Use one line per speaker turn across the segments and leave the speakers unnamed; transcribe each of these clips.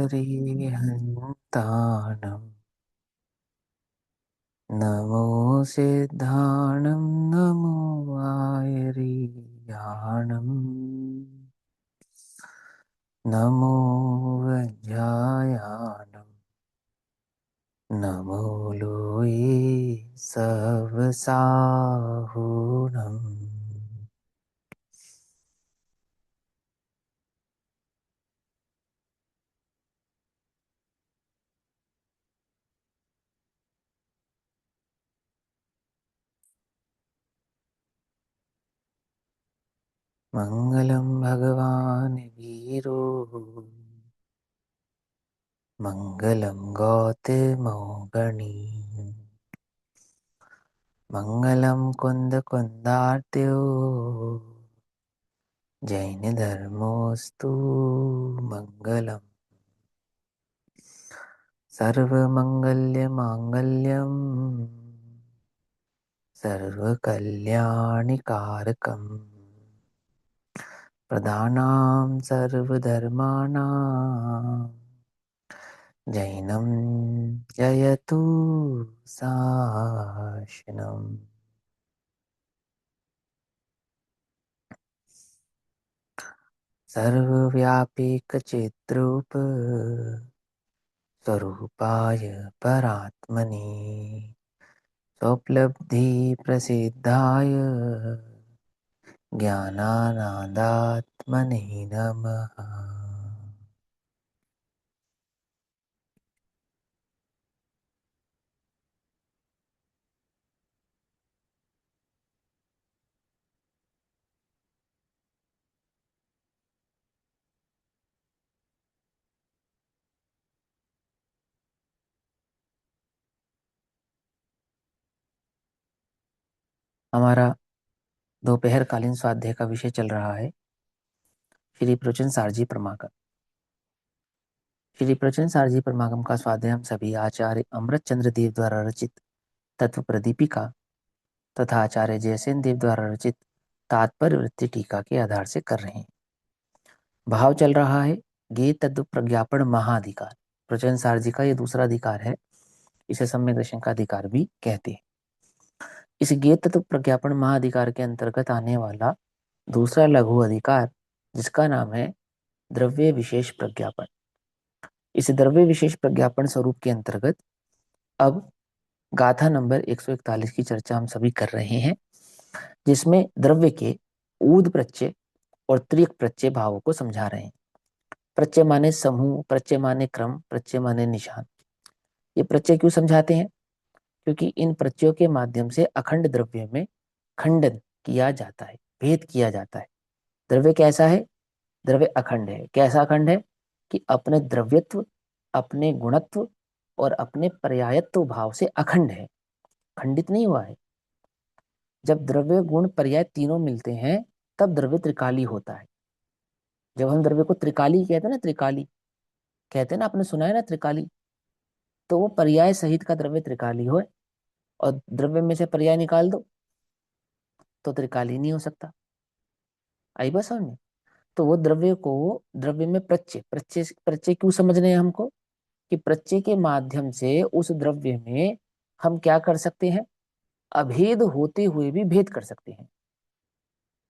अरिहन्ताणम् नमो सिद्धाणं नमो आयरियाणम् नमो वज्रायाणम् नमो लोये सवसाहुणम्। मंगलम भगवान वीरो मंगलम गौतमो गणी मंगलम कुंद कुंदार्त्यो जैन धर्मोस्तु मंगलम सर्वमंगल्य मांगल्यम सर्वकल्याणिकारकम प्रदानां सर्वधर्माणां जैनं जयतु शासनम्। सर्वव्यापीकचिद्रूप स्वरूपाय परात्मने स्वोपलब्धि प्रसिद्धाय ज्ञानानंदात्मने नमः। हमारा दोपहर कालीन स्वाध्याय का विषय चल रहा है श्री प्रवचन सारजी परमागम। श्री प्रवचन सारजी परमागम का स्वाध्याय हम सभी आचार्य अमृत चंद्र देव द्वारा रचित तत्व प्रदीपिका तथा आचार्य जयसेन देव द्वारा रचित तात्पर्य वृत्ति टीका के आधार से कर रहे हैं। भाव चल रहा है गे तत्व प्रज्ञापन महाधिकार। प्रवचन सारजी का ये दूसरा अधिकार है, इसे सम्यक दर्शन का अधिकार भी कहते हैं। इस गे तत्व प्रज्ञापन महाधिकार के अंतर्गत आने वाला दूसरा लघु अधिकार जिसका नाम है द्रव्य विशेष प्रज्ञापन। इस द्रव्य विशेष प्रज्ञापन स्वरूप के अंतर्गत अब गाथा नंबर 141 की चर्चा हम सभी कर रहे हैं, जिसमें द्रव्य के ऊद प्रत्यय और त्रिक प्रत्यय भावों को समझा रहे हैं। प्रत्यय माने समूह, प्रत्यय माने क्रम, प्रत्यय माने निशान। ये प्रत्यय क्यों समझाते हैं? क्योंकि इन प्रत्ययों के माध्यम से अखंड द्रव्य में खंडन किया जाता है, भेद किया जाता है। द्रव्य कैसा है? द्रव्य अखंड है। कैसा अखंड है? कि अपने द्रव्यत्व, अपने गुणत्व और अपने पर्यायत्व भाव से अखंड है, खंडित नहीं हुआ है। जब द्रव्य गुण पर्याय तीनों मिलते हैं तब द्रव्य त्रिकाली होता है। जब हम द्रव्य को त्रिकाली कहते हैं ना, त्रिकाली कहते हैं ना, आपने सुना है ना त्रिकाली, तो वो पर्याय सहित का द्रव्य त्रिकाली हो और द्रव्य में से पर्याय निकाल दो तो त्रिकाली नहीं हो सकता। आई बात समझ में? तो वो द्रव्य को, द्रव्य में प्रत्यय प्रत्यय प्रत्यय क्यों समझ रहे हैं हमको? कि प्रत्यय के माध्यम से उस द्रव्य में हम क्या कर सकते हैं? अभेद होते हुए भी भेद कर सकते हैं।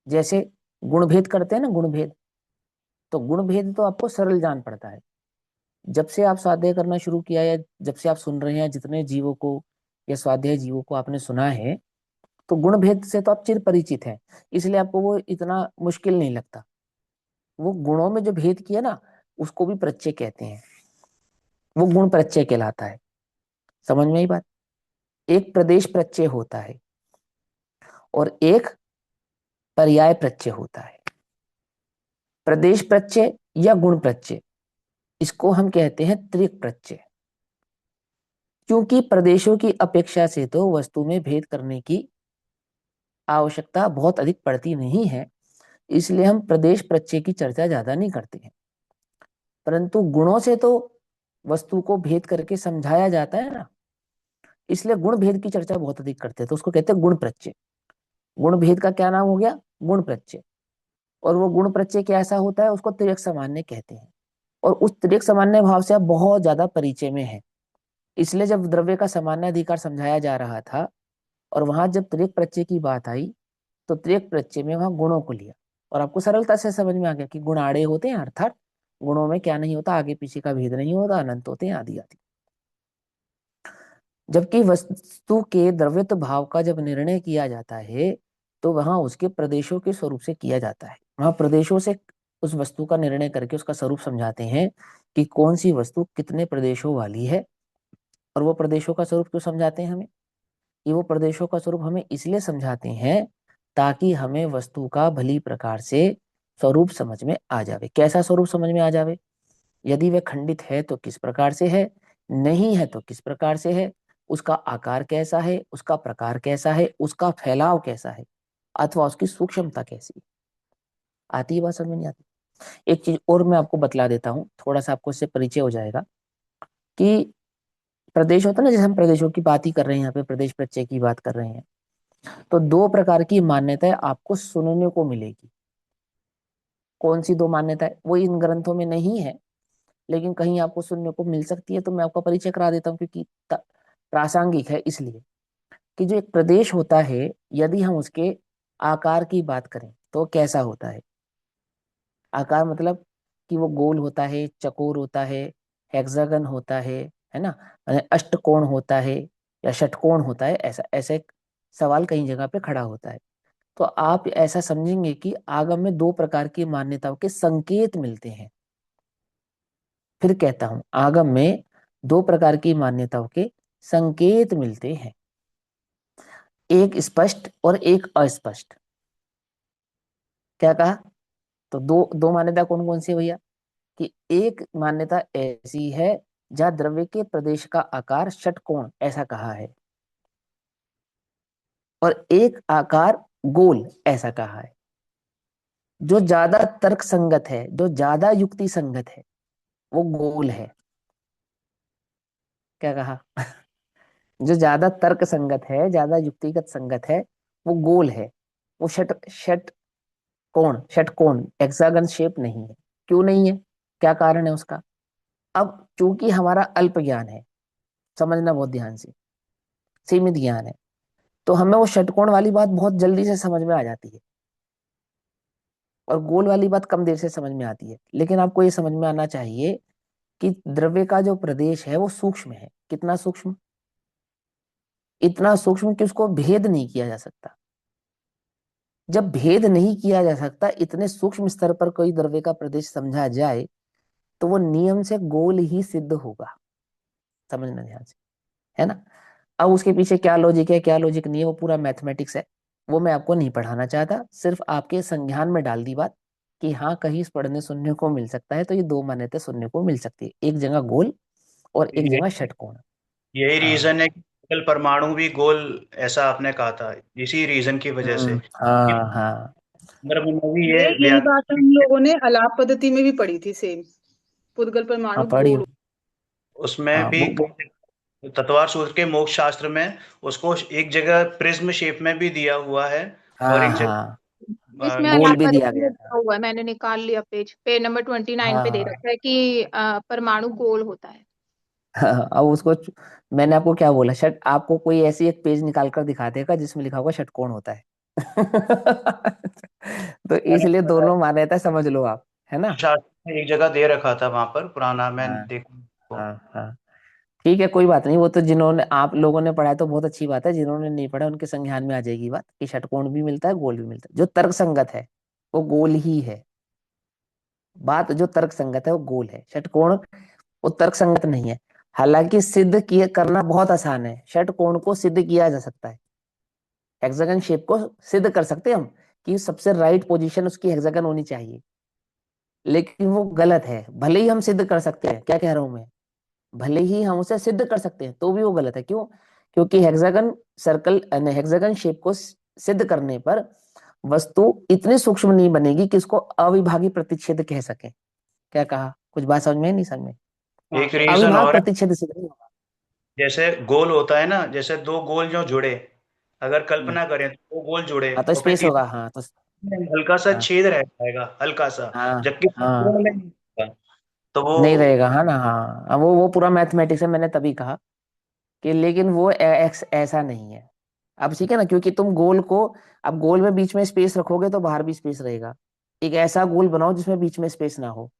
जैसे गुण भेद करते हैं ना, गुण भेद। तो गुण भेद तो आपको सरल जान पड़ता है। जब से आप स्वाध्याय करना शुरू किया या जब से आप सुन रहे हैं, जितने जीवों को या स्वाध्याय जीवों को आपने सुना है, तो गुण भेद से तो आप चिर परिचित हैं, इसलिए आपको वो इतना मुश्किल नहीं लगता। वो गुणों में जो भेद किया ना, उसको भी प्रत्यय कहते हैं। वो गुण प्रत्यय कहलाता है। समझ में आई बात? एक प्रदेश प्रत्यय होता है और एक पर्याय प्रत्यय होता है। प्रदेश प्रत्यय या गुण प्रत्यय, इसको हम कहते हैं त्रिक प्रत्यय। क्योंकि प्रदेशों की अपेक्षा से तो वस्तु में भेद करने की आवश्यकता बहुत अधिक पड़ती नहीं है, इसलिए हम प्रदेश प्रत्यय की चर्चा ज्यादा नहीं करते हैं। परंतु गुणों से तो वस्तु को भेद करके समझाया जाता है ना, इसलिए गुण भेद की चर्चा बहुत अधिक करते हैं, तो उसको कहते हैं गुण प्रत्यय। गुण भेद का क्या नाम हो गया? गुण प्रत्यय। और वो गुण प्रत्यय कैसा होता है? उसको त्रियक सामान्य कहते हैं। और उस तिर्यक सामान्य भाव से आप बहुत ज्यादा परिचय में है। इसलिए जब द्रव्य का सामान्य अधिकार समझाया जा रहा था और वहां जब तिर्यक प्रत्यय की बात आई, तो तिर्यक प्रत्यय में वहां गुणों को लिया और आपको सरलता से समझ में आ गया कि गुण आड़े होते हैं, अर्थात गुणों में क्या नहीं होता, आगे पीछे का भेद नहीं होता, अनंत होते हैं, आदि आदि। जबकि वस्तु के द्रव्यत्व भाव का जब निर्णय किया जाता है तो वहां उसके प्रदेशों के स्वरूप से किया जाता है। वहां प्रदेशों से उस वस्तु का निर्णय करके उसका स्वरूप समझाते हैं कि कौन सी वस्तु कितने प्रदेशों वाली है। और वो प्रदेशों का स्वरूप क्यों समझाते हैं हमें? ये वो प्रदेशों का स्वरूप हमें इसलिए समझाते हैं ताकि हमें वस्तु का भली प्रकार से स्वरूप समझ में आ जावे। कैसा स्वरूप समझ में आ जावे? यदि वह खंडित है तो किस प्रकार से है, नहीं है तो किस प्रकार से है, उसका आकार कैसा है, उसका प्रकार कैसा है, उसका फैलाव कैसा है, अथवा उसकी सूक्ष्मता कैसी है। आती है बात समझ में? नहीं आती? एक चीज और मैं आपको बतला देता हूँ, थोड़ा सा आपको इससे परिचय हो जाएगा कि प्रदेश होता है ना, जैसे हम प्रदेशों की बात ही कर रहे हैं, यहाँ पे प्रदेश प्रत्यय की बात कर रहे हैं, तो दो प्रकार की मान्यताएं आपको सुनने को मिलेगी। कौन सी दो मान्यताएं? वो इन ग्रंथों में नहीं है लेकिन कहीं आपको सुनने को मिल सकती है, तो मैं आपका परिचय करा देता हूँ क्योंकि प्रासंगिक है इसलिए। कि जो एक प्रदेश होता है, यदि हम उसके आकार की बात करें तो कैसा होता है? आकार मतलब कि वो गोल होता है, चकोर होता है, हेक्सागन होता है ना, अष्टकोण होता है या षटकोण होता है, ऐसा ऐसा एक सवाल कहीं जगह पे खड़ा होता है। तो आप ऐसा समझेंगे कि आगम में दो प्रकार की मान्यताओं के संकेत मिलते हैं। फिर कहता हूं, आगम में दो प्रकार की मान्यताओं के संकेत मिलते हैं, एक स्पष्ट और एक अस्पष्ट। क्या कहा? तो दो दो मान्यता कौन कौन सी है भैया? कि एक मान्यता ऐसी है जहां द्रव्य के प्रदेश का आकार षटकोण ऐसा कहा है, और एक आकार गोल ऐसा कहा है। जो ज्यादा तर्क संगत है, जो ज्यादा युक्ति संगत है, वो गोल है। क्या कहा? जो ज्यादा तर्क संगत है, ज्यादा युक्तिगत संगत है, वो गोल है। वो षट षट कोण, षटकोण, हेक्सागन शेप नहीं है। क्यों नहीं है? क्या कारण है उसका? अब चूंकि हमारा अल्प ज्ञान है, समझना बहुत ध्यान से, सीमित ज्ञान है, तो हमें वो षटकोण वाली बात बहुत जल्दी से समझ में आ जाती है और गोल वाली बात कम देर से समझ में आती है। लेकिन आपको ये समझ में आना चाहिए कि द्रव्य का जो प्रदेश है वो सूक्ष्म है। कितना सूक्ष्म? इतना सूक्ष्म कि उसको भेद नहीं किया जा सकता। जब भेद नहीं किया जा सकता, इतने सूक्ष्म स्तर पर कोई द्रव्य का प्रदेश समझा जाए तो वो नियम से गोल ही सिद्ध होगा। समझना ध्यान से, है ना। अब उसके पीछे क्या लॉजिक है, क्या लॉजिक नहीं है, वो पूरा मैथमेटिक्स है। वो मैं आपको नहीं पढ़ाना चाहता, सिर्फ आपके संज्ञान में डाल दी बात कि हाँ कहीं पढ़ने सुनने को मिल सकता है, तो ये दो मान्यता सुनने को मिल सकती है, एक जगह गोल और एक
ये
जगह षटकोण।
यही
हाँ।
रीजन है कि केवल परमाणु भी गोल, ऐसा आपने कहा था, इसी रीजन की वजह से।
हाँ हाँ।
संदर्भ में भी ये
यही बात
व्याख्या।
हम लोगों ने अलाप पद्धति में भी पढ़ी थी, सेम। पुद्गल
हाँ
परमाणु
पढ़ी
गोल।
हो।
उसमें
हाँ
भी तत्वार सूत्र के मोक्ष शास्त्र में उसको एक जगह प्रिज्म शेप में भी दिया हुआ है, और
हाँ
एक
हाँ,
जगह
इसमें
गोल
अलाप
भी दिया
पद्धति में
गया था।
लिखा हुआ है, मैंने निकाल लिया, पेज नंबर 29 पे दे
हाँ
रखा है कि परमाणु गोल होता है।
हाँ। अब उसको मैंने आपको क्या बोला, षट आपको कोई ऐसी एक पेज निकाल कर दिखा देगा जिसमें लिखा होगा षटकोण होता है। तो इसलिए दोनों मान्यता समझ लो आप, है ना।
शास्त्र में एक जगह दे रखा था वहां पर पुराना, मैं
हाँ
देखूं।
हाँ हाँ। ठीक है, कोई बात नहीं, वो तो जिन्होंने आप लोगों ने पढ़ा है तो बहुत अच्छी बात है, जिन्होंने नहीं पढ़ा उनके संज्ञान में आ जाएगी बात कि षटकोण भी मिलता है, गोल भी मिलता है। जो तर्क संगत है वो गोल ही है। बात जो तर्क संगत है वो गोल है, षटकोण वो तर्क संगत नहीं है। हालांकि सिद्ध किए करना बहुत आसान है, षटकोण को सिद्ध किया जा सकता है, हेक्सागन शेप को सिद्ध कर सकते हैं हम कि सबसे राइट पोजीशन उसकी हेक्सागन होनी चाहिए। लेकिन वो गलत है, भले ही हम सिद्ध कर सकते हैं, क्या कह रहा हूं मैं, भले ही हम उसे सिद्ध कर सकते हैं तो भी वो गलत है। क्यों? क्योंकि हेक्सागन सर्कल, हेक्सागन शेप को सिद्ध करने पर वस्तु इतनी सूक्ष्म नहीं बनेगी कि उसको अविभागी प्रतिच्छेद कह सके। क्या कहा? कुछ बात समझ में? नहीं समझ में?
एक रीजन
अविभाग
और है,
प्रतिच्छेद सिद्ध नहीं होगा।
जैसे गोल होता है ना, जैसे दो गोल जो जुड़े, अगर
हम्म,
कल्पना करें तो दो गोल जुड़े
हाँ तो
और फिर
स्पेस होगा, हाँ तो
तीसरे में हल्का सा
हाँ
छेद रह जाएगा, हल्का सा,
हाँ
जबकि
हाँ
संपूर्ण में नहीं होगा। तो
नहीं
वो
रहेगा, हाँ ना, हाँ, अब वो पूरा मैथमेटिक्स है, मैंने तभी कहा कि लेकिन वो एक्स ऐसा नहीं है। अब ठीक है ना, क्योंकि तुम गोल को, अब गोल में बीच में स्पेस रखोगे तो बाहर भी स्पेस रहेगा। एक ऐसा गोल बनाओ जिसमें बीच में स्पेस ना हो,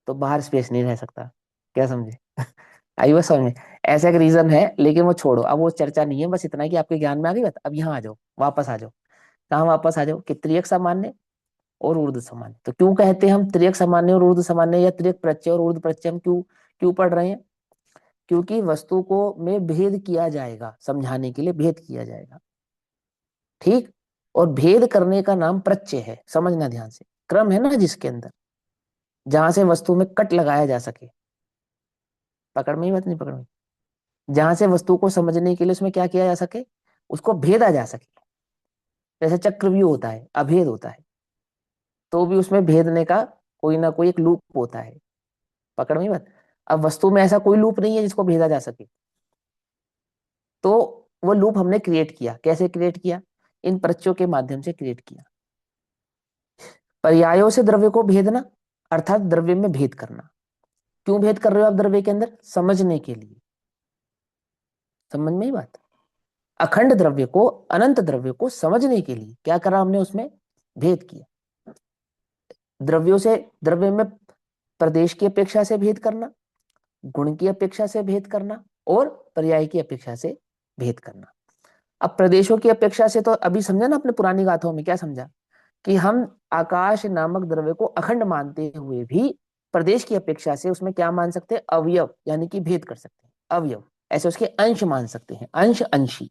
तो बाहर स्पेस नहीं रह सकता। क्या समझे? आई वो समझ में? ऐसा एक रीजन है, लेकिन वो छोड़ो, अब वो चर्चा नहीं है, बस इतना है कि आपके ज्ञान में आ गई बात। अब यहाँ आ जाओ, वापस आ जाओ। कहाँ वापस आ जाओ? कि त्रियक सामान्य और ऊर्ध्व सामान्य। तो क्यों कहते हैं हम त्रियक सामान्य और ऊर्ध्व सामान्य, या त्रियक प्रत्यय और ऊर्ध्व प्रत्यय हम क्यों क्यों पढ़ रहे हैं? क्योंकि वस्तु को में भेद किया जाएगा, समझाने के लिए भेद किया जाएगा। ठीक। और भेद करने का नाम प्रत्यय है, समझना ध्यान से। क्रम है ना जिसके अंदर, जहां से वस्तु में कट लगाया जा सके। पकड़ में ही बात, नहीं पकड़ में? जहां से वस्तु को समझने के लिए उसमें क्या किया जा सके, उसको भेदा जा सके। जैसे चक्रव्यूह होता है, अभेद होता है, तो भी उसमें भेदने का कोई ना कोई एक लूप होता है। पकड़ में ही बात? अब वस्तु में ऐसा कोई लूप नहीं है जिसको भेदा जा सके, तो वो लूप हमने क्रिएट किया। कैसे क्रिएट किया? इन प्रत्ययों के माध्यम से क्रिएट किया। पर्यायों से द्रव्य को भेदना, अर्थात द्रव्य में भेद करना। क्यों भेद कर रहे हो आप द्रव्य के अंदर? समझने के लिए। समझ में ही बात? अखंड द्रव्य को, अनंत द्रव्य को समझने के लिए क्या करा हमने? उसमें भेद किया। द्रव्यों से, द्रव्य में प्रदेश की अपेक्षा से भेद करना, गुण की अपेक्षा से भेद करना, और पर्याय की अपेक्षा से भेद करना। अब प्रदेशों की अपेक्षा से तो अभी समझा ना अपने पुरानी गाथाओं में, क्या समझा? कि हम आकाश नामक द्रव्य को अखंड मानते हुए भी प्रदेश की अपेक्षा से उसमें क्या मान सकते हैं? अवयव, यानी कि भेद कर सकते हैं। अवयव ऐसे उसके अंश मान सकते हैं, अंश, अंशी।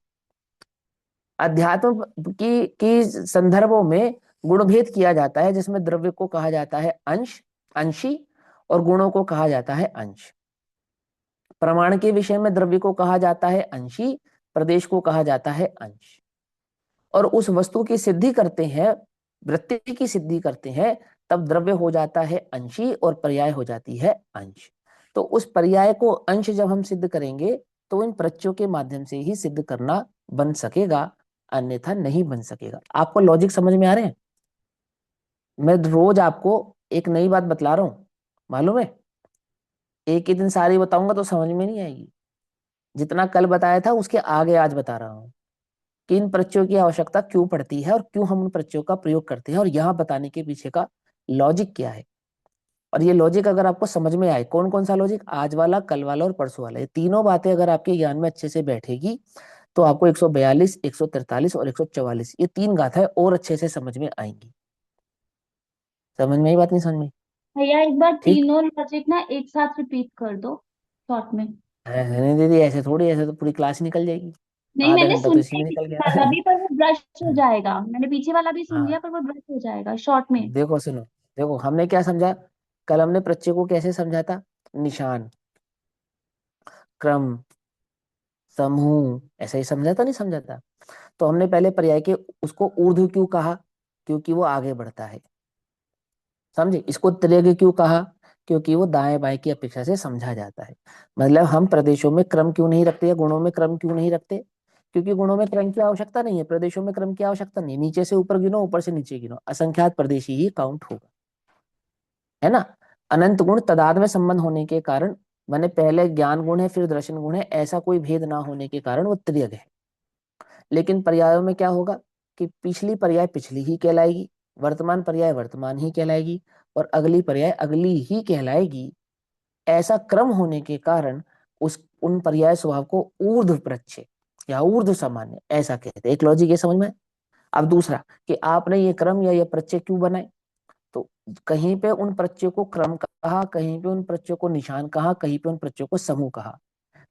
अध्यात्म की संदर्भों में गुणभेद किया जाता है, जिसमें द्रव्य को कहा जाता है अंश, अंशी, और गुणों को कहा जाता है अंश। प्रमाण के विषय में द्रव्य को कहा जाता है अंशी, प्रदेश को कहा जाता है अंश। और उस वस्तु की सिद्धि करते हैं, वृत्ति की सिद्धि करते हैं, तब द्रव्य हो जाता है अंशी और पर्याय हो जाती है अंश। तो उस पर्याय को अंश जब हम सिद्ध करेंगे, तो इन प्रत्ययों के माध्यम से ही सिद्ध करना बन सकेगा, अन्यथा नहीं बन सकेगा। आपको लॉजिक समझ में आ रहे हैं? मैं रोज आपको एक नई बात बतला रहा हूं, मालूम है? एक ही दिन सारी बताऊंगा तो समझ में नहीं आएगी। जितना कल बताया था उसके आगे आज बता रहा हूं कि इन प्रत्ययों की आवश्यकता क्यों पड़ती है, और क्यों हम उन प्रत्ययों का प्रयोग करते हैं, और यहाँ बताने के पीछे का लॉजिक क्या है। और ये लॉजिक अगर आपको समझ में आए, कौन कौन सा लॉजिक? आज वाला, कल वाला और परसों वाला, ये तीनों बातें अगर आपके ज्ञान में अच्छे से बैठेगी, तो आपको 142, 143 और 144 ये तीन गाथाएं और अच्छे से समझ में आएंगी। समझ में आई बात, नहीं समझ में?
भैया एक बार
ठीक
तीनों लॉजिक ना एक साथ रिपीट कर दो शॉर्ट में।
है दीदी, ऐसे थोड़ी, ऐसे तो पूरी क्लास निकल जाएगी।
नहीं,
आधा
मैंने
घंटा तो
सुन
इसी
लिया
में निकल
पीछे वाला
गया।
भी, पर वो ब्रश हो जाएगा। मैंने पीछे वाला भी सुन लिया,
हाँ,
पर वो ब्रश हो जाएगा शॉर्ट में।
देखो सुनो, देखो हमने क्या समझा? कल हमने प्रत्यय को कैसे समझा था? निशान, क्रम, समूह, ऐसा ही समझा था, नहीं समझा था? तो हमने पहले पर्याय के, उसको ऊर्ध्व क्यों कहा? क्योंकि वो आगे बढ़ता है। समझे? इसको त्रियग् क्यों कहा? क्योंकि वो दाएं बाएं की अपेक्षा से समझा जाता है। मतलब हम प्रदेशों में क्रम क्यों नहीं रखते, या गुणों में क्रम क्यों नहीं रखते? क्योंकि गुणों में क्रम की आवश्यकता नहीं है, प्रदेशों में क्रम की आवश्यकता नहीं है। नीचे से ऊपर गिनो, ऊपर से नीचे गिनो, असंख्यात प्रदेशी ही काउंट होगा, है ना? अनंत गुण तदाद में संबंध होने के कारण, मैंने पहले ज्ञान गुण है फिर दर्शन गुण है, ऐसा कोई भेद ना होने के कारण वो त्रियग है। लेकिन पर्यायों में क्या होगा? कि पिछली पर्याय पिछली ही कहलाएगी, वर्तमान पर्याय वर्तमान ही कहलाएगी, और अगली पर्याय अगली ही कहलाएगी। ऐसा क्रम होने के कारण उस उन पर्याय स्वभाव को ऊर्ध्व प्रत्यय या ऊर्ध्व सामान्य ऐसा कहते हैं। एक लॉजिक ये समझ में? अब दूसरा, कि आपने ये क्रम या ये प्रत्यय क्यों बनाए? तो कहीं पे उन प्रत्ययों को क्रम कहा, कहीं पे उन प्रत्ययों को निशान कहा, कहीं पे उन प्रत्ययों को समूह कहा।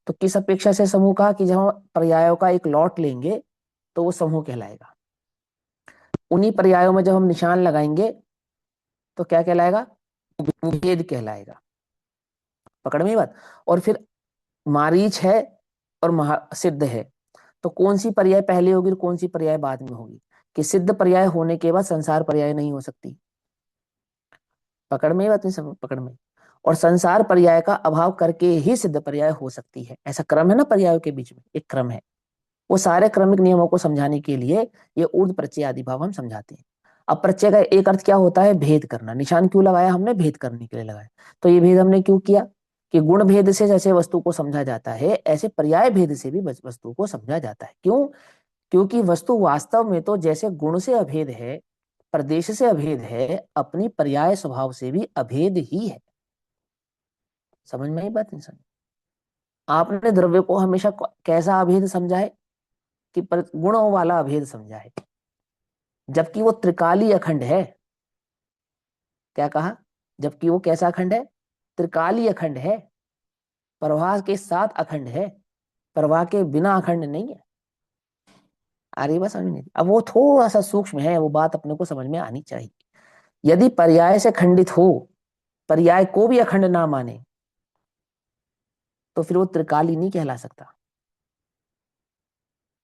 तो किस अपेक्षा से समूह कहा? कि जब हम पर्यायों का एक लॉट लेंगे तो वो समूह कहलाएगा। उन्हीं पर्यायों में जब हम निशान लगाएंगे तो क्या कहलाएगा? भेद कहलाएगा। पकड़ में ये बात? और फिर मारीच है और महा सिद्ध है, तो कौन सी पर्याय पहले होगी और कौन सी पर्याय बाद में होगी? कि सिद्ध पर्याय होने के बाद संसार पर्याय नहीं हो सकती। पकड़ में ये बात, नहीं सब पकड़ में? और संसार पर्याय का अभाव करके ही सिद्ध पर्याय हो सकती है। ऐसा क्रम है ना पर्यायों के बीच में, एक क्रम है। वो सारे क्रमिक नियमों को समझाने के लिए ये ऊर्ध्व प्रत्यय आदि भाव हम समझाते हैं। अब प्रत्यय का एक अर्थ क्या होता है? भेद करना। निशान क्यों लगाया हमने? भेद करने के लिए लगाया। तो ये भेद हमने क्यों किया? कि गुण भेद से जैसे वस्तु को समझा जाता है, ऐसे पर्याय भेद से भी वस्तु को समझा जाता है। क्यों? क्योंकि वस्तु वास्तव में तो जैसे गुण से अभेद है, प्रदेश से अभेद है, अपनी पर्याय स्वभाव से भी अभेद ही है। समझ में आई बात? नहीं समझ? आपने द्रव्य को हमेशा कैसा अभेद समझा है? कि गुणों वाला अभेद समझा है, जबकि वो त्रिकाली अखंड है। क्या कहा? जबकि वो कैसा अखंड है? त्रिकाली अखंड है। प्रवाह के साथ अखंड है, प्रवाह के बिना अखंड नहीं है। आ रही बात समझ में? अब वो थोड़ा सा सूक्ष्म है, वो बात अपने को समझ में आनी चाहिए। यदि पर्याय से खंडित हो, पर्याय को भी अखंड ना माने, तो फिर वो त्रिकाली नहीं कहला सकता।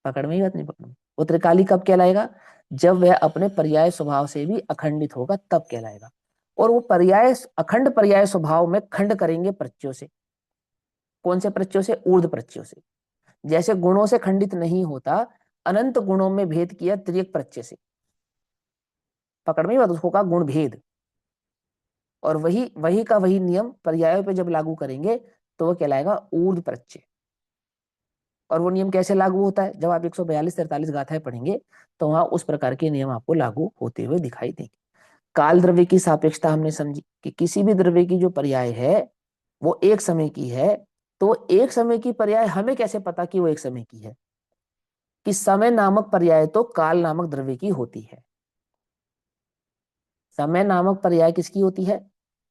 पकड़ में ही बात? नहीं पकड़ में? वो त्रिकाली कब कहलाएगा? जब वह अपने पर्याय स्वभाव से भी अखंडित होगा, तब कहलाएगा। और वो पर्याय, अखंड पर्याय स्वभाव में खंड करेंगे प्रत्ययों से। कौन से प्रत्ययों से? ऊर्ध्व प्रत्ययों से। जैसे गुणों से खंडित नहीं होता, अनंत गुणों में भेद किया त्रियक प्रत्यय से। पकड़ में ही बात? उसको कहा गुण भेद। और वही वही का वही नियम पर्यायों पे जब लागू करेंगे तो वो कहलाएगा ऊर्ध्व प्रत्यय। और वो नियम कैसे लागू होता है? जब आप 142-43 गाथाएं पढ़ेंगे तो वहां उस प्रकार के नियम आपको लागू होते हुए दिखाई देंगे। काल द्रव्य की सापेक्षता हमने समझी कि किसी भी द्रव्य की जो पर्याय है वो एक समय की है। तो एक समय की पर्याय हमें कैसे पता कि वो एक समय की है? कि समय नामक पर्याय तो काल नामक द्रव्य की होती है। समय नामक पर्याय किसकी होती है?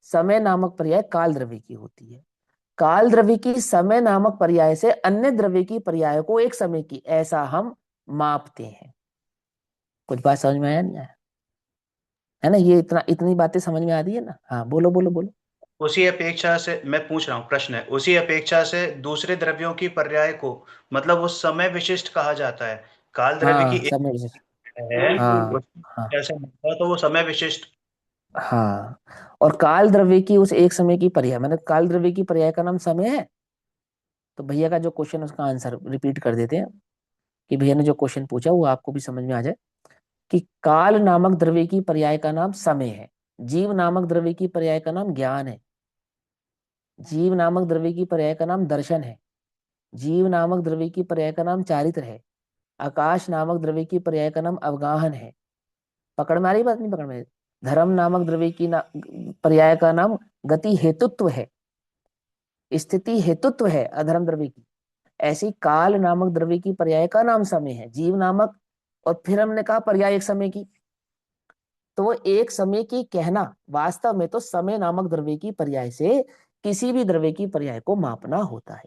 समय नामक पर्याय काल द्रव्य की होती है। काल द्रव्य की समय नामक पर्याय से अन्य द्रव्य की पर्याय को एक समय की, ऐसा हम मापते हैं। कुछ बात समझ में आया? नहीं आया? है ना? ये इतनी बातें समझ में आ रही है ना? हाँ, बोलो बोलो बोलो।
उसी अपेक्षा से मैं पूछ रहा हूँ, प्रश्न है, उसी अपेक्षा से दूसरे द्रव्यों की पर्याय को मतलब वो समय विशिष्ट कहा जाता है। काल द्रव्य की
हाँ,
एक
समय विशेष।
है,
हाँ हाँ
जैसे मतलब तो वो समय विशिष्ट।
हाँ। और काल द्रव्य की उस एक समय की पर्याय, मैंने काल द्रव्य की पर्याय का नाम समय है। तो भैया का जो क्वेश्चन, उसका आंसर रिपीट कर देते हैं कि भैया ने जो क्वेश्चन पूछा वो आपको भी समझ में आ जाए। कि काल नामक द्रव्य की पर्याय का नाम समय है। जीव नामक द्रव्य की पर्याय का नाम ज्ञान है। जीव नामक द्रव्य की पर्याय का नाम दर्शन है। जीव नामक द्रव्य की पर्याय का नाम चारित्र है। आकाश नामक द्रव्य की पर्याय का नाम अवगाहन है। पकड़ में आ रही बात? नहीं पकड़ में आ रही? धर्म नामक द्रव्य की पर्याय का नाम गति हेतुत्व है। स्थिति हेतुत्व है अधर्म द्रव्य की। ऐसी काल नामक द्रव्य की पर्याय का नाम समय है। जीव नामक, और फिर हमने कहा पर्याय एक समय की। तो वो एक समय की कहना वास्तव में तो समय नामक द्रव्य की पर्याय से किसी भी द्रव्य की पर्याय को मापना होता है।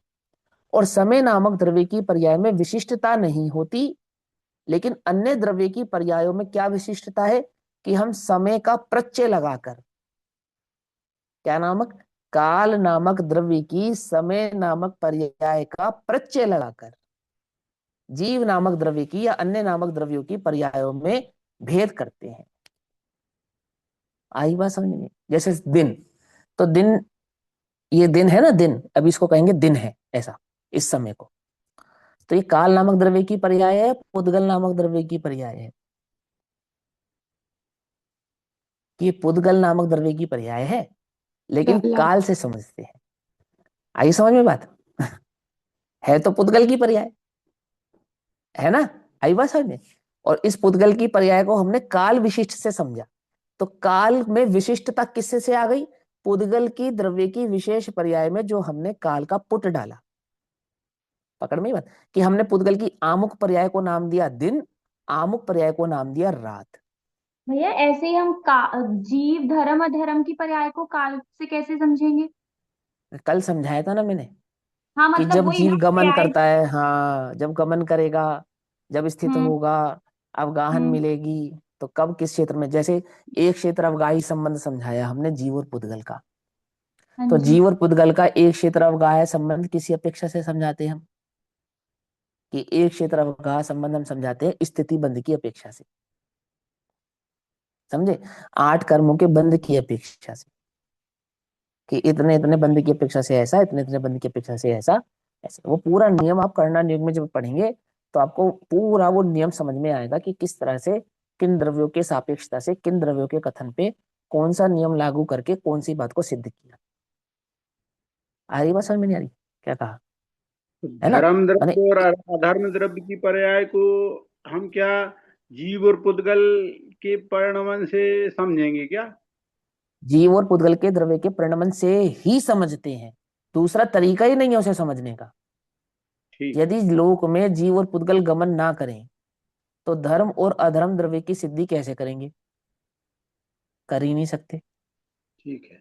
और समय नामक द्रव्य की पर्याय में विशिष्टता नहीं होती, लेकिन अन्य द्रव्य की पर्यायों में क्या विशिष्टता है? कि हम समय का प्रत्यय लगाकर, क्या नामक? काल नामक द्रव्य की समय नामक पर्याय का प्रत्यय लगाकर जीव नामक द्रव्य की या अन्य नामक द्रव्यों की पर्यायों में भेद करते हैं। आई बात समझ में? जैसे दिन, तो दिन, ये दिन है ना, दिन, अब इसको कहेंगे दिन है, ऐसा इस समय को। तो ये काल नामक द्रव्य की पर्याय है, पुद्गल नामक द्रव्य की पर्याय है? ये पुद्गल नामक द्रव्य की पर्याय है, लेकिन
काला।
काल से समझते हैं। आई समझ में बात? है तो पुद्गल की पर्याय, है ना? आई बात समझ में? और इस पुद्गल की पर्याय को हमने काल विशिष्ट से समझा। तो काल में विशिष्टता किससे से आ गई? पुद्गल की द्रव्य की विशेष पर्याय में जो हमने काल का पुट डाला। पकड़ में ही बात? कि हमने पुद्गल की आमुख पर्याय को नाम दिया दिन, आमुख पर्याय को नाम दिया रात।
भैया ऐसे ही हम जीव धर्म अधर्म की पर्याय को काल से कैसे समझेंगे?
कल समझाया था ना मैंने
हाँ
कि
मतलब
जब
वही
जीव
ना
गमन
पर्याय।
करता है, हाँ, जब गमन करेगा, जब स्थित
हम्म।
होगा, अवगाहन
हम्म।
मिलेगी, तो कब किस क्षेत्र में, जैसे एक क्षेत्र अवगाही संबंध समझाया हमने जीव और पुद्गल का।
हाँ
तो
जी।
जीव और पुद्गल का एक क्षेत्र अवगाह संबंध किसी अपेक्षा से समझाते हैं हम? कि एक क्षेत्र अवगाह संबंध हम समझाते हैं स्थिति बंध की अपेक्षा से। समझे? 8 कर्मों के बंध की अपेक्षा से, कि इतने इतने बंध की अपेक्षा से ऐसा, इतने इतने बंध की अपेक्षा से ऐसा, ऐसा। वो पूरा नियम आप करना नियोग में जब पढ़ेंगे तो आपको पूरा वो नियम समझ में आएगा कि किस तरह से किन द्रव्यों के सापेक्षता से किन द्रव्यों के कथन पे कौन सा नियम लागू करके कौन सी बात को सिद्ध किया। आ रही बात समझ में नहीं आ रही क्या कहा है ना।
धर्म
माने
द्रव्य और अधर्म द्रव्य की पर्याय को हम क्या जीव और पुद्गल के परिणमन से समझेंगे क्या?
जीव और पुद्गल के द्रव्य के परिणमन से ही समझते हैं, दूसरा तरीका ही नहीं है उसे समझने का।
ठीक है,
यदि लोक में जीव और पुद्गल गमन ना करें तो धर्म और अधर्म द्रव्य की सिद्धि कैसे करेंगे, कर ही नहीं सकते।
ठीक है।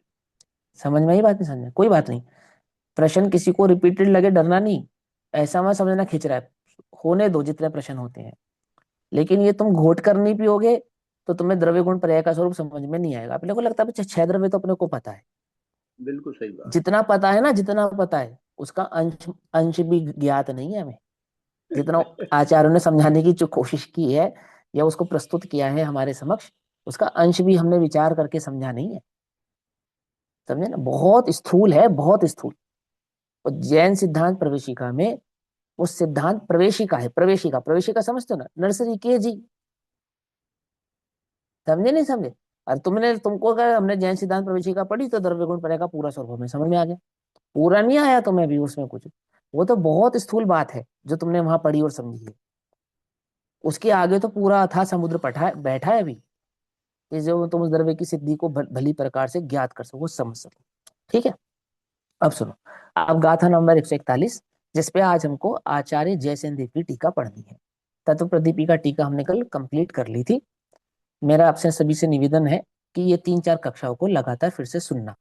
समझ में आई बात, नहीं समझ में कोई बात नहीं। प्रश्न किसी को रिपीटेड लगे डरना नहीं, ऐसा मत समझना खिंच रहा है, होने दो जितने प्रश्न होते हैं। लेकिन ये तुम घोट कर नहीं पियोगे तो तुम्हें द्रव्य गुण पर्याय का स्वरूप समझ में नहीं आएगा। अपने को लगता है बच्चा 6 द्रव्य तो अपने को पता है,
बिल्कुल सही बात।
जितना पता है ना, जितना पता है उसका अंश अंश भी ज्ञात नहीं है हमें। जितना आचार्यों ने समझाने की जो कोशिश की है या उसको प्रस्तुत किया है हमारे समक्ष, उसका अंश भी हमने विचार करके समझा नहीं है। समझे ना, बहुत स्थूल है, बहुत स्थूल। और जैन सिद्धांत प्रवेशिका में वो सिद्धांत प्रवेशिका है, प्रवेशिका, प्रवेशिका समझते हो ना, नर्सरी केजी। समझे नहीं समझे। और तुमको अगर हमने जैन सिद्धांत प्रवेशिका पढ़ी तो द्रव्य गुण पर्याय का पूरा स्वरूप हमें समझ में आ गया। पूरा नहीं आया तुम्हें भी उसमें कुछ, वो तो बहुत स्थूल बात है जो तुमने वहां पढ़ी और समझी है। उसके आगे तो पूरा अथाह समुद्र पठा बैठा है अभी, कि जो तुम उस द्रव्य की सिद्धि को भली प्रकार से ज्ञात कर सको, समझ सको। ठीक है, अब सुनो। अब गाथा नंबर 141, जिसपे आज हमको आचार्य जयसेन देव की टीका पढ़नी है। तत्व प्रदीपी का टीका हमने कल कंप्लीट कर ली थी। मेरा आपसे सभी से निवेदन है कि ये 3-4 कक्षाओं को लगातार फिर से सुनना।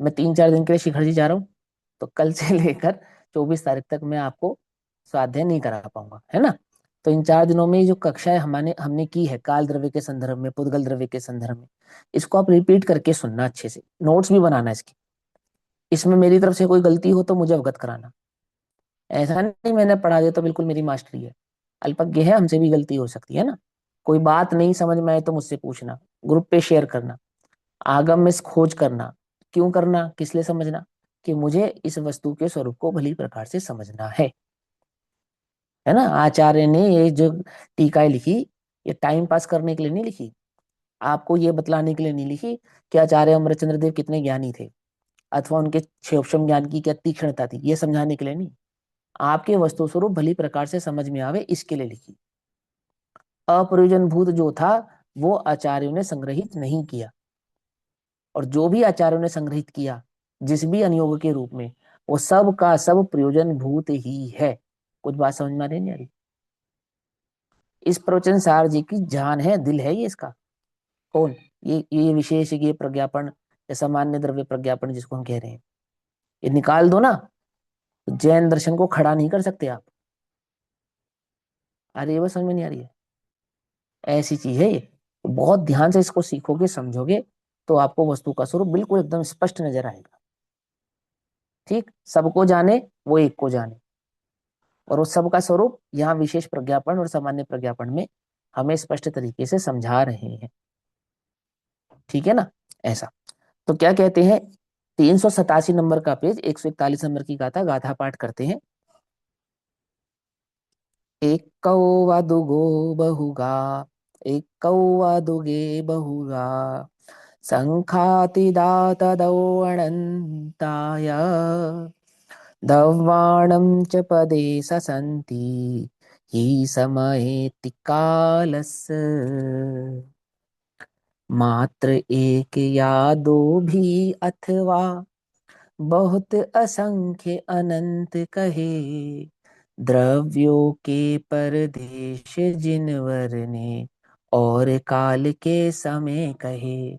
मैं 3-4 दिन के लिए शिखर जी जा रहा हूँ, तो कल से लेकर 24 तारीख तक मैं आपको स्वाध्याय नहीं करा पाऊंगा, है ना। तो इन 4 दिनों में जो कक्षाएं हमने की है काल द्रव्य के संदर्भ में, पुद्गल द्रव्य के संदर्भ में, इसको आप रिपीट करके सुनना, अच्छे से नोट्स भी बनाना इसकी। इसमें मेरी तरफ से कोई गलती हो तो मुझे अवगत कराना। ऐसा नहीं मैंने पढ़ा दिया तो बिल्कुल मेरी मास्टरी है, अल्पज्ञ है, हमसे भी गलती हो सकती है ना। कोई बात नहीं समझ में आए तो मुझसे पूछना, ग्रुप पे शेयर करना, आगम में खोज करना। क्यों करना, किस लिए समझना, कि मुझे इस वस्तु के स्वरूप को भली प्रकार से समझना है ना। आचार्य ने ये जो टीकाएं लिखी, ये टाइम पास करने के लिए नहीं लिखी, आपको ये बतलाने के लिए नहीं लिखी कि आचार्य अमरचंद्र देव कितने ज्ञानी थे अथवा उनके क्षेपशम ज्ञान की क्या तीक्ष्णता थी, ये समझाने के लिए नहीं। आपके वस्तु स्वरूप भली प्रकार से समझ में आवे इसके लिए लिखी। अप्रयोजन भूत जो था वो आचार्यों ने संग्रहित नहीं किया, और जो भी आचार्यों ने संग्रहित किया जिस भी अनुयोग के रूप में, वो सब का सब प्रयोजन भूत ही है। कुछ बात समझ में आ रही नहीं आ रही। इस प्रवचन सार जी की जान है, दिल है ये इसका। कौन, ये विशेष, ये प्रज्ञापन या सामान्य द्रव्य प्रज्ञापन जिसको हम कह रहे हैं, ये निकाल दो ना तो जैन दर्शन को खड़ा नहीं कर सकते आप। अरे ये बस समझ में नहीं आ रही है, ऐसी चीज है ये। तो बहुत ध्यान से इसको सीखोगे, समझोगे, तो आपको वस्तु का स्वरूप बिल्कुल एकदम स्पष्ट नजर आएगा। ठीक, सबको जाने वो एक को जाने, और उस सब का स्वरूप यहाँ विशेष प्रज्ञापन और सामान्य प्रज्ञापन में हमें स्पष्ट तरीके से समझा रहे हैं। ठीक है ना, ऐसा। तो क्या कहते हैं, 387 नंबर का पेज, 141 नंबर की गाथा, गाथा पाठ करते हैं। एक कौवा दुगो बहुगा, एक कौवा दुगे बहुगा, संखातिदातदौ अनन्ताय, दव्वाणं च पदे ससन्ति हि समयेति कालस्य, मात्र एक या दो भी अथवा बहुत असंख्य अनंत कहे, द्रव्यों के परदेश जिनवर ने और काल के समय कहे।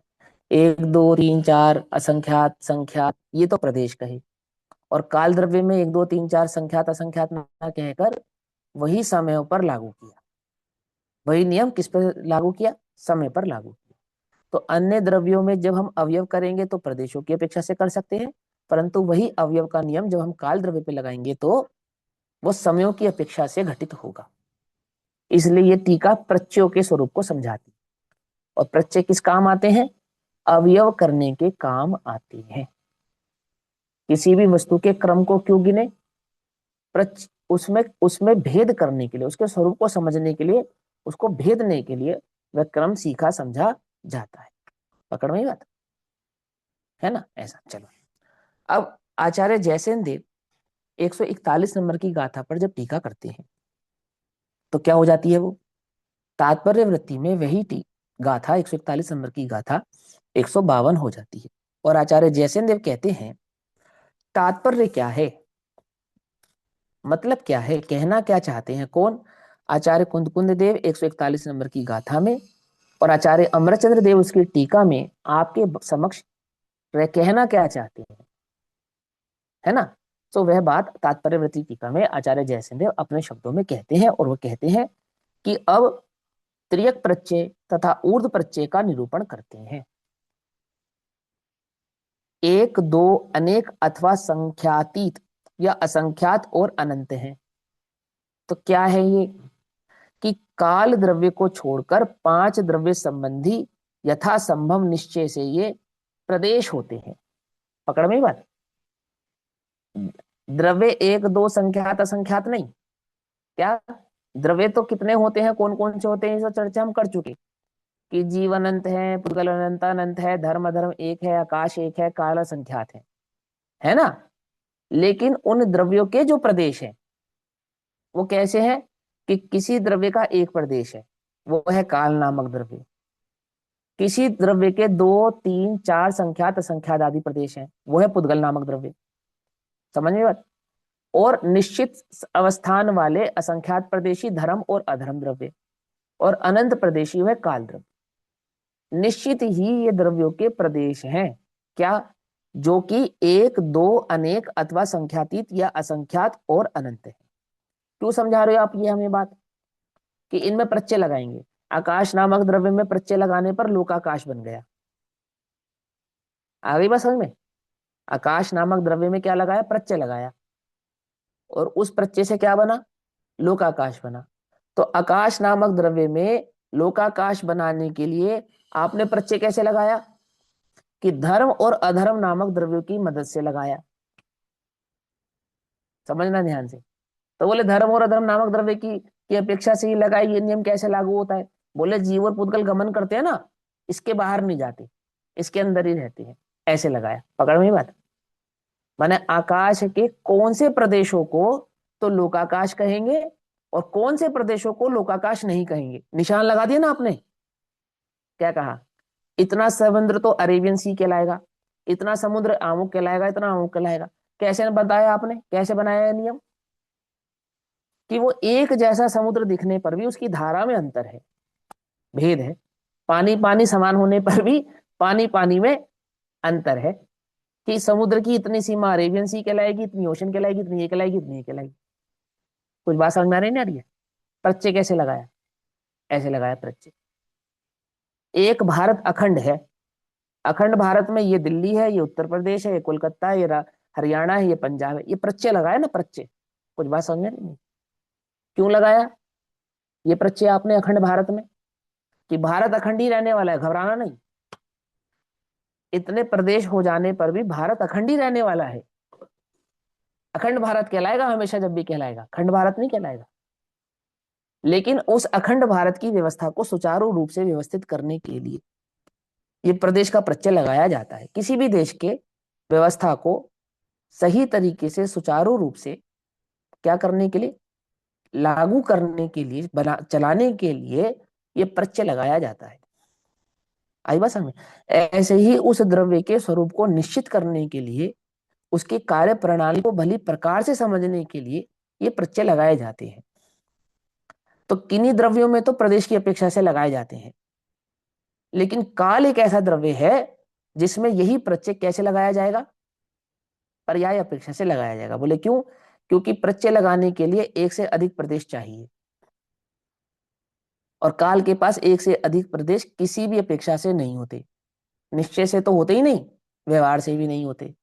1 2 3 4 असंख्यात संख्यात ये तो प्रदेश कहे, और काल द्रव्य में 1 2 3 4 संख्यात असंख्यात ना कहकर वही समयों पर लागू किया। वही नियम किस पर लागू किया, समय पर लागू किया। तो अन्य द्रव्यों में जब हम अवयव करेंगे तो प्रदेशों की अपेक्षा से कर सकते हैं, परंतु वही अवयव का नियम जब हम काल द्रव्य पे लगाएंगे तो वो समयों की अपेक्षा से घटित होगा। इसलिए ये टीका प्रत्ययों के स्वरूप को समझाती, और प्रत्यय किस काम आते हैं, अवयव करने के काम आते हैं। किसी भी वस्तु के क्रम को क्यों गिने, उसमें उसमें भेद करने के लिए, उसके स्वरूप को समझने के लिए उसको भेदने के लिए वह क्रम सीखा समझा जाता है। पकड़ में ही बात है ना। ऐसा चलो, अब आचार्य जयसेन देव 141 नंबर की गाथा पर जब टीका करते हैं तो क्या हो जाती है, वो तात्पर्य वृत्ति में वही गाथा 141 नंबर की गाथा 152 हो जाती है। और आचार्य जयसेन देव कहते हैं तात्पर्य क्या है, मतलब क्या है, कहना क्या चाहते हैं कौन, आचार्य कुंद देव 141 नंबर की गाथा में, और आचार्य अमरचंद्र देव उसकी टीका में आपके समक्ष कहना क्या चाहते हैं, है ना। तो वह बात तात्पर्य वृत्ति टीका में आचार्य जयसेन देव अपने शब्दों में कहते हैं, और वो कहते हैं कि अब त्रियक प्रत्यय तथा ऊर्ध्व प्रत्यय का निरूपण करते हैं। एक, दो, अनेक अथवा संख्यातीत या असंख्यात और अनंत है। तो क्या है ये कि काल द्रव्य को छोड़कर 5 द्रव्य संबंधी यथा संभव निश्चय से ये प्रदेश होते हैं। पकड़ में ही बात, द्रव्य एक दो संख्यात असंख्यात नहीं, क्या द्रव्य तो कितने होते हैं, कौन कौन से होते हैं, इस चर्चा हम कर चुके कि जीव अनंत है, पुद्गल अनंत अनंत है, धर्म अधर्म एक है, आकाश एक है, काल असंख्यात है ना। लेकिन उन द्रव्यों के जो प्रदेश है वो कैसे है कि किसी द्रव्य का एक प्रदेश है, वो है काल नामक द्रव्य। किसी द्रव्य के 2, 3, 4 संख्यात असंख्यात आदि प्रदेश हैं, वो है पुद्गल नामक द्रव्य। समझ में बात। और निश्चित अवस्थान वाले असंख्यात प्रदेशी धर्म और अधर्म द्रव्य, और अनंत प्रदेशी है काल द्रव्य। निश्चित ही ये द्रव्यों के प्रदेश हैं, क्या, जो कि एक, दो, अनेक अथवा संख्यातीत या असंख्यात और अनंत है। क्यों समझा रहे हो आप ये हमें बात कि इनमें प्रत्यय लगाएंगे। आकाश नामक द्रव्य में प्रत्यय लगाने पर लोकाकाश बन गया। आ गई बात समझ में। आकाश नामक द्रव्य में क्या लगाया, प्रत्यय लगाया, और उस प्रत्यय से क्या बना, लोकाकाश बना। तो आकाश नामक द्रव्य में लोकाकाश बनाने के लिए आपने प्रत्यय कैसे लगाया कि धर्म और अधर्म नामक द्रव्यों की मदद से लगाया। समझना ध्यान से। तो बोले धर्म और अधर्म नामक द्रव्य की अपेक्षा से ही लगाई, ये नियम कैसे लागू होता है, बोले जीव और पुद्गल गमन करते हैं ना, इसके बाहर नहीं जाते, इसके अंदर ही रहते हैं, ऐसे लगाया। पकड़ में बात। माने आकाश के कौन से प्रदेशों को तो लोकाकाश कहेंगे और कौन से प्रदेशों को लोकाकाश नहीं कहेंगे, निशान लगा दिया ना आपने। क्या कहा, इतना समुद्र तो अरेबियन सी कहलाएगा, इतना समुद्र अमुक कहलाएगा, इतना अमुक कहलाएगा। कैसे बताया आपने, कैसे बनाया नियम कि वो एक जैसा समुद्र दिखने पर भी उसकी धारा में अंतर है, भेद है। पानी पानी समान होने पर भी पानी पानी में अंतर है, कि समुद्र की इतनी सीमा अरेबियन सी कहलाएगी, इतनी ओशन कहलाएगी, इतनी ये कहलाएगी, इतनी ये कहलाएगी। कुछ बात समझ में आ रही है। प्रत्यय कैसे लगाया, ऐसे लगाया प्रत्यय। एक भारत अखंड है, अखंड भारत में ये दिल्ली है, ये उत्तर प्रदेश है, ये कोलकाता है, ये हरियाणा है, ये पंजाब है, ये प्रत्यय लगाया ना, प्रत्यय। कुछ बात समझ में नहीं। क्यों लगाया ये प्रत्यय आपने अखंड भारत में, कि भारत अखंड ही रहने वाला है, घबराना नहीं। इतने प्रदेश हो जाने पर भी भारत अखंड ही रहने वाला है। अखंड भारत कहलाएगा हमेशा, जब भी कहलाएगा, खंड भारत नहीं कहलाएगा। लेकिन उस अखंड भारत की व्यवस्था को सुचारू रूप से व्यवस्थित करने के लिए ये प्रदेश का प्रत्यय लगाया जाता है। किसी भी देश के व्यवस्था को सही तरीके से सुचारू रूप से क्या करने के लिए, लागू करने के लिए, चलाने के लिए ये प्रत्यय लगाया जाता है। आई बात समझ। ऐसे ही उस द्रव्य के स्वरूप को निश्चित करने के लिए, उसकी कार्य प्रणाली को भली प्रकार से समझने के लिए ये प्रत्यय लगाए जाते हैं। तो किन्हीं द्रव्यों में तो प्रदेश की अपेक्षा से लगाए जाते हैं, लेकिन काल एक ऐसा द्रव्य है जिसमें यही प्रत्यय कैसे लगाया जाएगा, पर्याय अपेक्षा से लगाया जाएगा। बोले क्यों, क्योंकि प्रत्यय लगाने के लिए एक से अधिक प्रदेश चाहिए, और काल के पास एक से अधिक प्रदेश किसी भी अपेक्षा से नहीं होते। निश्चय से तो होते ही नहीं, व्यवहार से भी नहीं होते।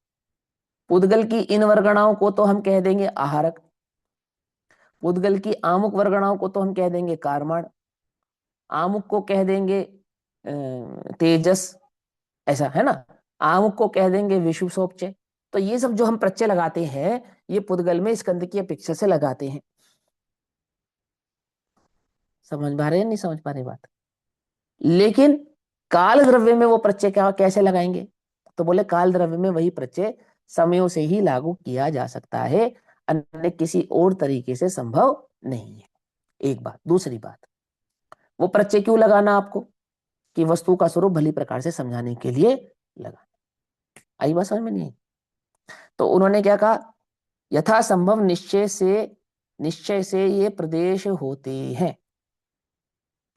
पुद्गल की इन वर्गणाओं को तो हम कह देंगे आहारक, पुद्गल की आमुक वर्गणाओं को तो हम कह देंगे कारमाण, आमुक को कह देंगे तेजस, ऐसा है ना, आमुक को कह देंगे विषुवसोपचय। तो ये सब जो हम प्रत्यय लगाते हैं, ये पुद्गल में स्कंद की अपेक्षा से लगाते हैं। समझ पा रहे हैं नहीं समझ पा रहे बात? लेकिन काल द्रव्य में वो प्रत्यय क्या कैसे लगाएंगे? तो बोले काल द्रव्य में वही प्रत्यय समयों से ही लागू किया जा सकता है, अन्य किसी और तरीके से संभव नहीं है। एक बात। दूसरी बात, वो प्रत्यय क्यों लगाना आपको? कि वस्तु का स्वरूप भली प्रकार से समझाने के लिए लगाना। आई बात समझ में नहीं? तो उन्होंने क्या कहा, यथासंभव निश्चय से ये प्रदेश होते हैं।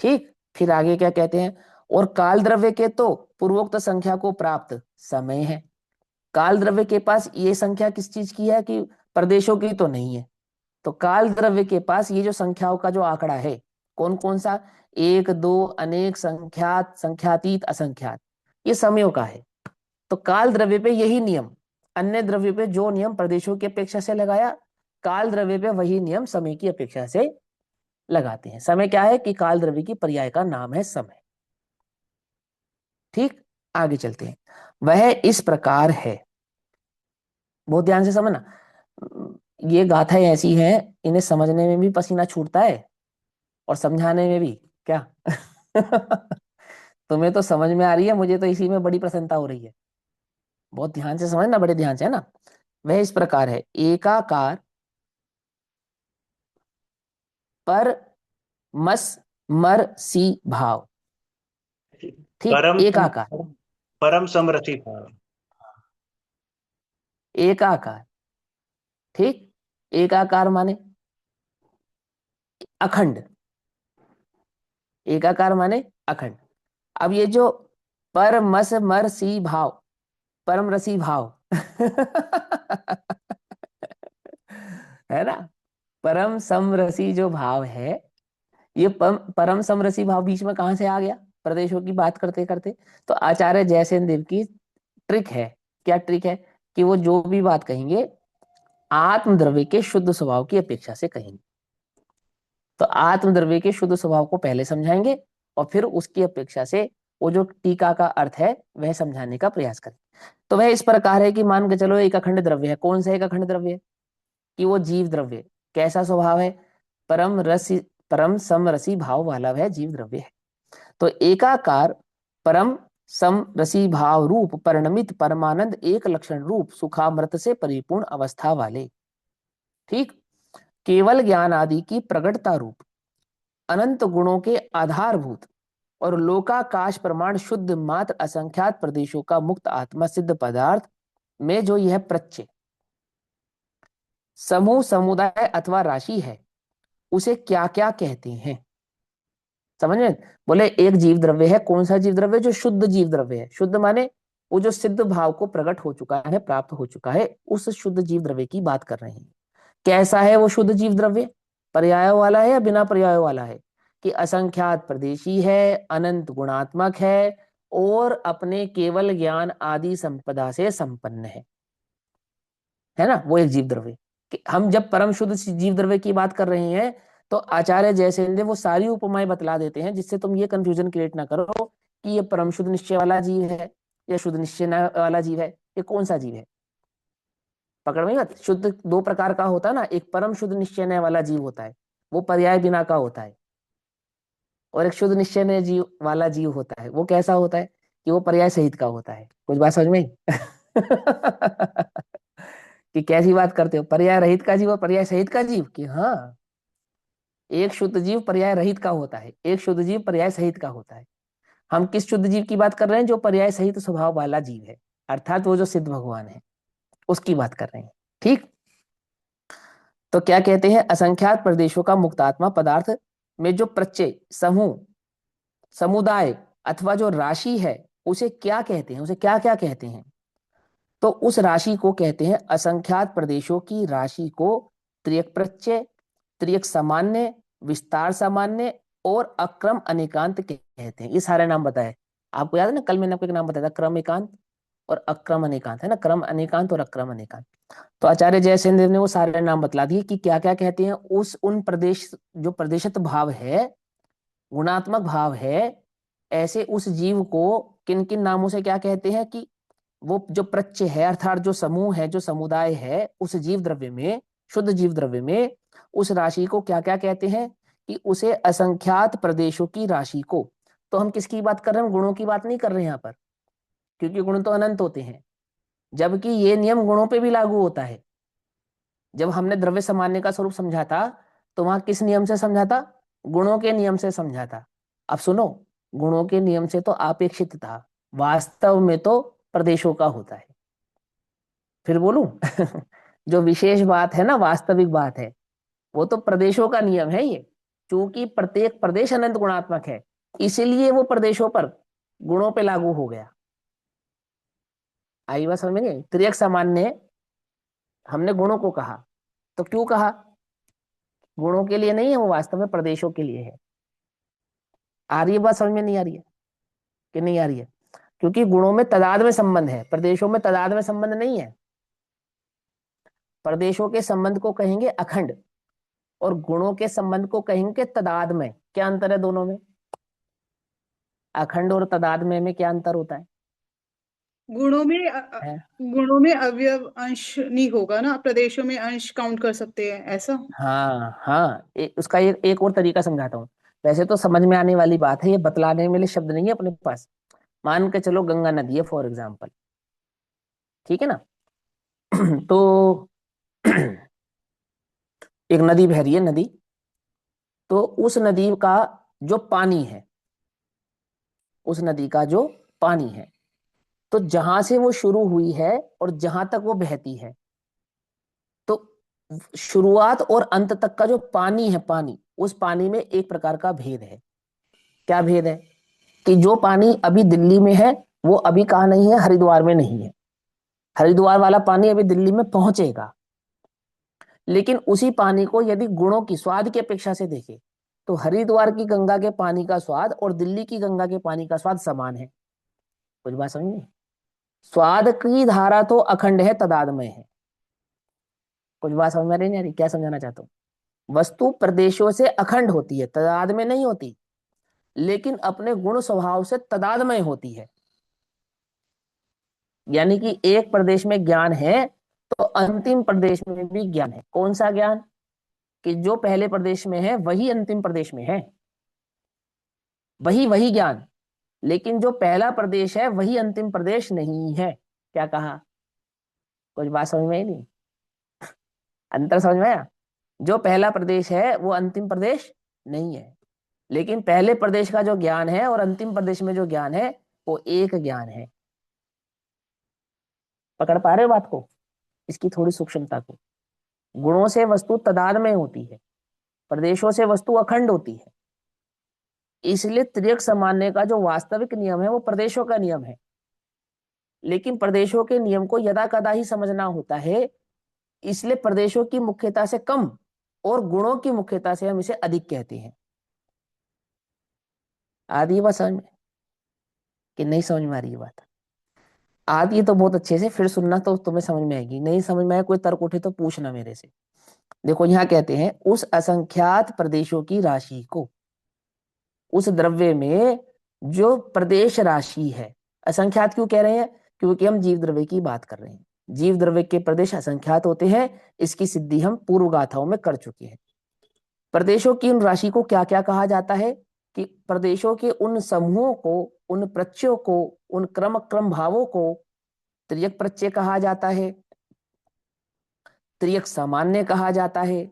ठीक, फिर आगे क्या कहते हैं, और काल द्रव्य के तो पूर्वोक्त संख्या को प्राप्त समय है। काल द्रव्य के पास ये संख्या किस चीज की है? कि प्रदेशों की तो नहीं है। तो काल द्रव्य के पास ये जो संख्याओं का जो आंकड़ा है, कौन कौन सा? एक, दो, अनेक, संख्यात, संख्यातीत, असंख्यात, ये समयों का है। तो काल द्रव्य पे यही नियम, अन्य द्रव्य पे जो नियम प्रदेशों की अपेक्षा से लगाया, काल द्रव्य पे वही नियम समय की अपेक्षा से लगाते हैं। समय क्या है? कि काल द्रव्य की पर्याय का नाम है समय। ठीक, आगे चलते हैं। वह इस प्रकार है, बहुत ध्यान से समझना। ये गाथाएं ऐसी हैं, इन्हें समझने में भी पसीना छूटता है और समझाने में भी। क्या तुम्हें तो समझ में आ रही है, मुझे तो इसी में बड़ी प्रसन्नता हो रही है। बहुत ध्यान से समझना, बड़े ध्यान से, है ना। वह इस प्रकार है, एकाकार पर मस मर सी भाव। ठीक,
परम
एकाकार,
परम समरथी भाव।
एकाकार। ठीक, एकाकार माने अखंड, एकाकार माने अखंड। अब ये जो पर मस मर सी भाव, परम रसी भाव है ना, परम समरसी जो भाव है, ये परम समरसी भाव बीच में कहां से आ गया? प्रदेशों की बात करते करते। तो आचार्य जयसेन देव की ट्रिक है। क्या ट्रिक है? कि वो जो भी बात कहेंगे आत्मद्रव्य के शुद्ध स्वभाव की अपेक्षा से कहेंगे। तो आत्मद्रव्य के शुद्ध स्वभाव को पहले समझाएंगे और फिर उसकी अपेक्षा से वो जो टीका का अर्थ है वह समझाने का प्रयास करें। तो वह इस प्रकार है कि मान के चलो एक अखंड द्रव्य है। कौन सा एक अखंड द्रव्य है? कि वो जीव द्रव्य। कैसा स्वभाव है? परम समरसी भाव वाला वह जीव द्रव्य है। तो एकाकार परम सम रसी भाव रूप परिणमित परमानंद एक लक्षण रूप सुखामृत से परिपूर्ण अवस्था वाले, ठीक, केवल ज्ञान आदि की प्रगटता रूप अनंत गुणों के आधारभूत और लोकाकाश प्रमाण शुद्ध मात्र असंख्यात प्रदेशों का मुक्त आत्मा सिद्ध पदार्थ में जो यह प्रत्यय समूह, समुदाय अथवा राशि है, उसे क्या क्या कहते हैं? समझ में? बोले एक जीव द्रव्य है। कौन सा जीव द्रव्य? जो शुद्ध जीव द्रव्य है। शुद्ध माने वो जो सिद्ध भाव को प्रकट हो चुका है, प्राप्त हो चुका है, उस शुद्ध जीव द्रव्य की बात कर रहे हैं। कैसा है वो शुद्ध जीव द्रव्य? पर्यायों वाला है या बिना पर्यायों वाला है? कि असंख्यात प्रदेशी है, अनंत गुणात्मक है और अपने केवल ज्ञान आदि संपदा से संपन्न है ना, वो एक जीव द्रव्य। हम जब परम शुद्ध जीव द्रव्य की बात कर रहे हैं तो आचार्य जयसेन वो सारी उपमाएं बतला देते हैं जिससे तुम ये कंफ्यूजन क्रिएट ना करो कि ये परम शुद्ध निश्चय वाला जीव है या शुद्ध निश्चय वाला जीव है, ये कौन सा जीव है। पकड़ में मत। शुद्ध दो प्रकार का होता है ना, एक परम शुद्ध निश्चय वाला जीव होता है, वो पर्याय बिना का होता है, और एक शुद्ध निश्चय जीव वाला जीव होता है, वो कैसा होता है? कि वो पर्याय सहित का होता है। कुछ बात समझ में आई? कि कैसी बात करते हो, पर्याय रहित का जीव और पर्याय सहित का जीव? कि हाँ, एक शुद्ध जीव पर्याय रहित का होता है, एक शुद्ध जीव पर्याय सहित का होता है। हम किस शुद्ध जीव की बात कर रहे हैं? जो पर्याय सहित स्वभाव वाला जीव है, अर्थात वो जो सिद्ध भगवान है, उसकी बात कर रहे हैं। ठीक, तो क्या कहते हैं? असंख्यात प्रदेशों का मुक्तात्मा पदार्थ में जो प्रत्यय समूह, समुदाय अथवा जो राशि है, उसे क्या कहते हैं? उसे क्या क्या कहते हैं? तो उस राशि को कहते हैं, असंख्यात प्रदेशों की राशि को त्रियक प्रत्यय, त्रियक सामान्य, विस्तार सामान्य और अक्रम अनेकांत कहते हैं। ये सारे नाम बताए आपको, याद है ना? कल मैंने आपको एक नाम बताया था, क्रम एकांत और अक्रम अनेकांत, है ना, क्रम अनेकांत और अक्रम अनेकांत। तो आचार्य जयसेन देव ने वो सारे नाम बतला दिए कि क्या क्या कहते हैं। उन प्रदेश, जो प्रदेशत भाव है, गुणात्मक भाव है, ऐसे उस जीव को किन किन नामों से क्या कहते हैं? कि वो जो प्रत्यय है, अर्थात जो समूह है, जो समुदाय है, उस जीव द्रव्य में, शुद्ध जीव द्रव्य में, उस राशि को क्या क्या कहते हैं? कि उसे असंख्यात प्रदेशों की राशि को, तो हम किसकी बात कर रहे हैं? गुणों की बात नहीं कर रहे हैं यहाँ पर, क्योंकि गुण तो अनंत होते हैं, जबकि ये नियम गुणों पे भी लागू होता है। जब हमने द्रव्य सामान्य का स्वरूप समझा था तो वहां किस नियम से समझा था? गुणों के नियम से समझा था। अब सुनो, गुणों के नियम से तो अपेक्षित था, वास्तव में तो प्रदेशों का होता है। फिर बोलूं जो विशेष बात है ना, वास्तविक बात है, वो तो प्रदेशों का नियम है ये। क्योंकि प्रत्येक प्रदेश अनंत गुणात्मक है, इसीलिए वो प्रदेशों पर गुणों पे लागू हो गया। आई बात समझ में नहीं? त्रियक सामान्य हमने गुणों को कहा, तो क्यों कहा? गुणों के लिए नहीं है वो, वास्तव में प्रदेशों के लिए है। आ रही है बात समझ में? नहीं आ रही है कि नहीं आ रही है? क्योंकि गुणों में तदाद में संबंध है, प्रदेशों में तदाद में संबंध नहीं है। प्रदेशों के संबंध को कहेंगे अखंड, और गुणों के संबंध को कहेंगे तदाद में। क्या अंतर है दोनों में? अखंड और तदाद में क्या अंतर होता है?
गुणों में
है?
गुणों में अवयव अंश नहीं होगा ना, प्रदेशों में अंश काउंट कर सकते हैं ऐसा।
हाँ हाँ, उसका एक और तरीका समझाता हूँ। वैसे तो समझ में आने वाली बात है, ये बतलाने में शब्द नहीं है अपने पास। मान के चलो गंगा नदी है फॉर एग्जाम्पल, ठीक है ना? तो एक नदी बह रही है, नदी, तो उस नदी का जो पानी है, उस नदी का जो पानी है, तो जहां से वो शुरू हुई है और जहां तक वो बहती है, तो शुरुआत और अंत तक का जो पानी है, पानी, उस पानी में एक प्रकार का भेद है। क्या भेद है? कि जो पानी अभी दिल्ली में है वो अभी कहाँ नहीं है? हरिद्वार में नहीं है। हरिद्वार वाला पानी अभी दिल्ली में पहुंचेगा। लेकिन उसी पानी को यदि गुणों की, स्वाद की अपेक्षा से देखें, तो हरिद्वार की गंगा के पानी का स्वाद और दिल्ली की गंगा के पानी का स्वाद समान है। कुछ बात समझ में? स्वाद की धारा तो अखंड है, तदादमय है। कुछ बात समझ में नहीं आ रही? क्या समझाना चाहता हूँ? वस्तु प्रदेशों से अखंड होती है, तदाद में नहीं होती, लेकिन अपने गुण स्वभाव से तदादमय होती है। यानी कि एक प्रदेश में ज्ञान है तो अंतिम प्रदेश में भी ज्ञान है। कौन सा ज्ञान? कि जो पहले प्रदेश में है वही अंतिम प्रदेश में है, वही वही ज्ञान। लेकिन जो पहला प्रदेश है वही अंतिम प्रदेश नहीं है। क्या कहा? कुछ बात समझ में आई नहीं? अंतर समझ में आया? जो पहला प्रदेश है वो अंतिम प्रदेश नहीं है, लेकिन पहले प्रदेश का जो ज्ञान है और अंतिम प्रदेश में जो ज्ञान है वो एक ज्ञान है। पकड़ पा रहे हो बात को, इसकी थोड़ी सूक्ष्मता को? गुणों से वस्तु तदाद में होती है, प्रदेशों से वस्तु अखंड होती है। इसलिए त्रियक सामान्य का जो वास्तविक नियम है वो प्रदेशों का नियम है। लेकिन प्रदेशों के नियम को यदा कदा ही समझना होता है, इसलिए प्रदेशों की मुख्यता से कम और गुणों की मुख्यता से हम इसे अधिक कहते हैं। आदि बात समझ में कि नहीं समझ में आ रही है बात? आदि तो बहुत अच्छे से, फिर सुनना तो तुम्हें समझ में आएगी। नहीं समझ में आए, कोई तर्क उठे तो पूछना मेरे से। देखो यहाँ कहते हैं उस असंख्यात प्रदेशों की राशि को, उस द्रव्य में जो प्रदेश राशि है। असंख्यात क्यों कह रहे हैं? क्योंकि हम जीव द्रव्य की बात कर रहे हैं। जीव द्रव्य के प्रदेश असंख्यात होते हैं, इसकी सिद्धि हम पूर्व गाथाओं में कर चुके हैं। प्रदेशों की उन राशि को क्या क्या कहा जाता है? कि प्रदेशों के उन समूहों को, उन प्रत्ययों को, उन क्रम क्रम भावों को त्रियक प्रत्यय कहा जाता है, त्रियक सामान्य कहा जाता है,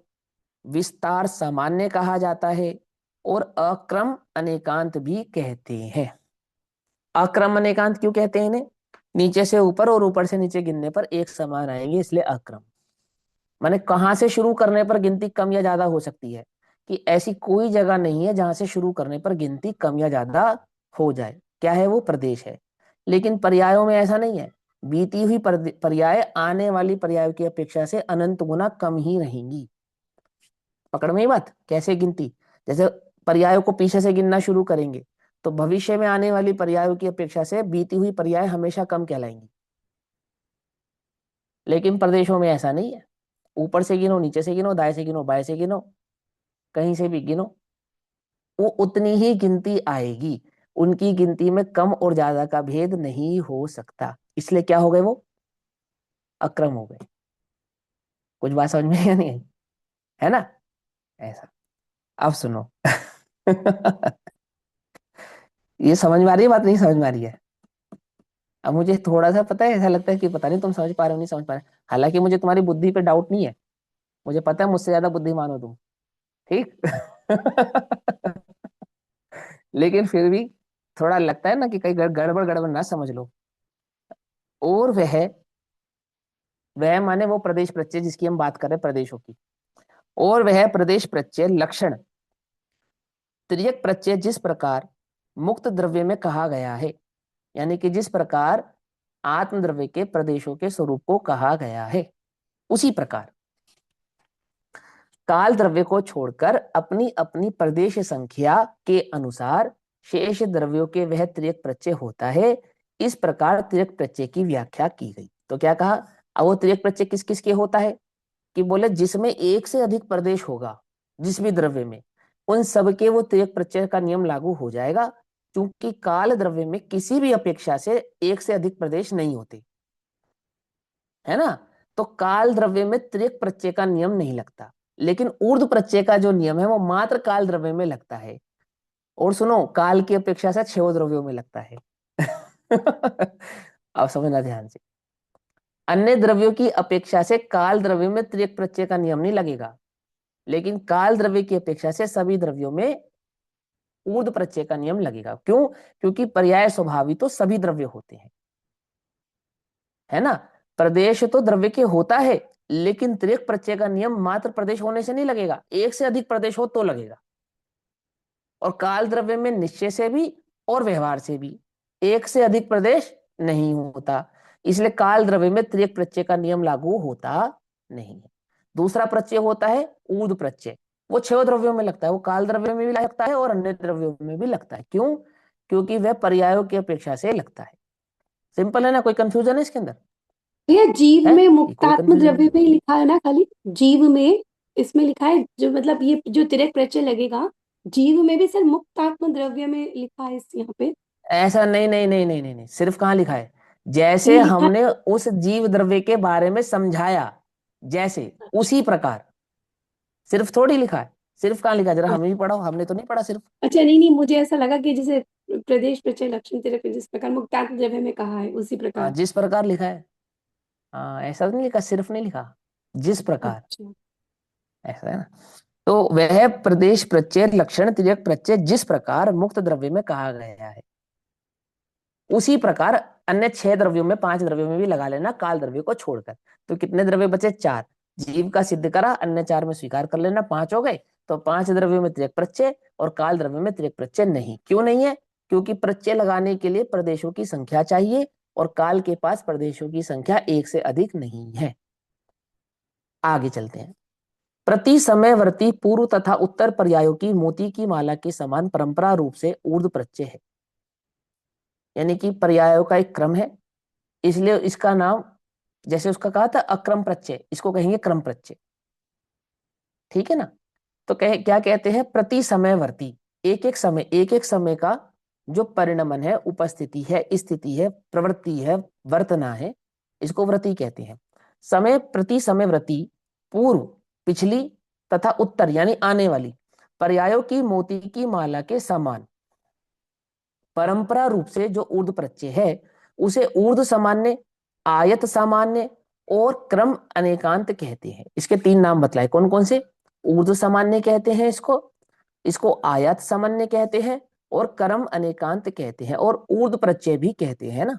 विस्तार सामान्य कहा जाता है, और अक्रम अनेकांत भी कहते हैं। अक्रम अनेकांत क्यों कहते हैं इन्हें? नीचे से ऊपर और ऊपर से नीचे गिनने पर एक समान आएंगे, इसलिए अक्रम। माने कहां से शुरू करने पर गिनती कम या ज्यादा हो सकती है? कि ऐसी कोई जगह नहीं है जहां से शुरू करने पर गिनती कम या ज्यादा हो जाए। क्या है वो? प्रदेश है। लेकिन पर्यायों में ऐसा नहीं है। बीती हुई पर्याय आने वाली पर्यायों की अपेक्षा से अनंत गुना कम ही रहेंगी। पकड़ में ही बात? कैसे गिनती? जैसे पर्यायों को पीछे से गिनना शुरू करेंगे तो भविष्य में आने वाली पर्यायों की अपेक्षा से बीती हुई पर्याय हमेशा कम कहलाएंगी। लेकिन प्रदेशों में ऐसा नहीं है। ऊपर से गिनो, नीचे से गिनो, दाएं से गिनो, बाएं से गिनो, कहीं से भी गिनो, वो उतनी ही गिनती आएगी। उनकी गिनती में कम और ज्यादा का भेद नहीं हो सकता। इसलिए क्या हो गए वो? अक्रम हो गए। कुछ बात समझ में या नहीं आई? है ना? ऐसा। अब सुनो। ये समझ में आ रही है बात, नहीं समझ में आ रही है? अब मुझे थोड़ा सा पता है, ऐसा लगता है कि पता नहीं तुम समझ पा रहे हो नहीं समझ पा रहे। हालांकि मुझे तुम्हारी बुद्धि पे डाउट नहीं है, मुझे पता है मुझसे ज्यादा बुद्धिमान हो तुम, ठीक। लेकिन फिर भी थोड़ा लगता है ना कि कहीं गड़बड़ गड़बड़ ना समझ लो। और वह माने वो प्रदेश प्रत्यय जिसकी हम बात कर रहे हैं, प्रदेशों की। और वह प्रदेश प्रत्यय लक्षण तिर्यक प्रत्यय जिस प्रकार मुक्त द्रव्य में कहा गया है, यानी कि जिस प्रकार आत्म द्रव्य के प्रदेशों के स्वरूप को कहा गया है, उसी प्रकार काल द्रव्य को छोड़कर अपनी अपनी प्रदेश संख्या के अनुसार शेष द्रव्यों के वह तिर्यक प्रत्यय होता है। इस प्रकार तिर्यक प्रत्यय की व्याख्या की गई। तो क्या कहा? अब वो तिर्यक प्रत्यय किस किस के होता है? कि बोले जिसमें एक से अधिक प्रदेश होगा जिस भी द्रव्य में, उन सब के वो तिर्यक प्रत्यय का नियम लागू हो जाएगा, क्योंकि काल द्रव्य में किसी भी अपेक्षा से एक से अधिक प्रदेश नहीं होते, है ना। तो काल द्रव्य में तिर्यक प्रत्यय का नियम नहीं लगता, लेकिन ऊर्ध्व प्रत्यय का जो नियम है वो मात्र काल द्रव्य में लगता है। और सुनो, काल की अपेक्षा से 6 द्रव्यों में लगता है। अब समझना ध्यान से। अन्य द्रव्यों की अपेक्षा से काल द्रव्य में तिर्यक प्रत्यय का नियम नहीं लगेगा, लेकिन काल द्रव्य की अपेक्षा से सभी द्रव्यों में ऊर्ध्व प्रत्यय का नियम लगेगा। क्यों? क्योंकि पर्याय स्वभावी तो सभी द्रव्य होते हैं, है ना। प्रदेश तो द्रव्य के होता है, लेकिन तिर्यक प्रत्यय का नियम मात्र प्रदेश होने से नहीं लगेगा, एक से अधिक प्रदेश हो तो लगेगा। और काल द्रव्य में निश्चय से भी और व्यवहार से भी एक से अधिक प्रदेश नहीं होता, इसलिए काल द्रव्य में तिर्यक प्रत्यय का नियम लागू होता नहीं है। दूसरा प्रत्यय होता है ऊर्ध्व प्रत्यय, वो 6 द्रव्यों में लगता है, वो काल द्रव्य में भी लगता है और अन्य द्रव्यों में भी लगता है। क्यों? क्योंकि वह पर्यायों की अपेक्षा से लगता है। सिंपल है ना, कोई कंफ्यूजन है इसके अंदर?
भैया जीव
है
में
ये कोई
मुक्तात्म
कंफ्यूजन?
द्रव्य में ही लिखा है ना, खाली जीव में इसमें लिखा है, जो मतलब ये जो तिर्यक प्रत्यय लगेगा जीव में भी सर मुक्तात्म द्रव्य में लिखा है यहाँ पे।
ऐसा नहीं नहीं नहीं नहीं नहीं नहीं, सिर्फ कहाँ लिखा है? जैसे
नहीं लिखा
हमने उस जीव द्रव्य के बारे में समझाया, जैसे
है।
उसी प्रकार, सिर्फ थोड़ी लिखा है। सिर्फ कहाँ लिखा है? जरा
अच्छा
हमें भी पढ़ाओ, हमने तो नहीं पढ़ा सिर्फ।
अच्छा, नहीं नहीं, मुझे ऐसा लगा कि जैसे प्रदेश प्रत्यय लक्षण तिर्यक जिस प्रकार मुक्तात्म द्रव्य में कहा है उसी प्रकार।
जिस प्रकार लिखा है। हाँ, ऐसा तो नहीं लिखा, सिर्फ नहीं लिखा, जिस प्रकार,
अच्छा
ऐसा है ना। तो वह प्रदेश प्रत्यय लक्षण तिर्यक प्रत्यय जिस प्रकार मुक्त द्रव्य में कहा गया है, उसी प्रकार अन्य 6 द्रव्यों में 5 द्रव्यों में भी लगा लेना, काल द्रव्य को छोड़कर। तो कितने द्रव्य बचे? 4। जीव का सिद्ध करा, अन्य 4 में स्वीकार कर लेना, 5 हो गए। तो 5 द्रव्यों में तिर्यक प्रत्यय और काल द्रव्य में तिर्यक प्रत्यय नहीं। क्यों नहीं है? क्योंकि प्रत्यय लगाने के लिए प्रदेशों की संख्या चाहिए, और काल के पास प्रदेशों की संख्या एक से अधिक नहीं है। आगे चलते हैं। प्रति समयवर्ती पूर्व तथा उत्तर पर्यायों की मोती की माला के समान परंपरा रूप से ऊर्ध्व प्रत्यय है, यानी कि पर्यायों का एक क्रम है, इसलिए इसका नाम, जैसे उसका कहा था अक्रम प्रत्यय, इसको कहेंगे क्रम प्रत्यय, ठीक है ना। तो कहे क्या कहते हैं? प्रति समयवर्ती, एक एक समय का जो परिणमन है, उपस्थिति है, स्थिति है, प्रवृत्ति है, वर्तना है, इसको व्रति कहते हैं। समय प्रति समयवर्ती पूर्व, पिछली तथा उत्तर यानी आने वाली पर्यायों की मोती की माला के समान परंपरा रूप से जो ऊर्ध्व प्रत्यय है, उसे ऊर्ध्व सामान्य, आयत सामान्य और क्रम अनेकांत कहते हैं। इसके 3 नाम बतलाए, कौन कौन से? ऊर्ध्व सामान्य कहते हैं इसको, इसको आयत सामान्य कहते हैं, और क्रम अनेकांत कहते हैं, और ऊर्ध्व प्रत्यय भी कहते हैं ना,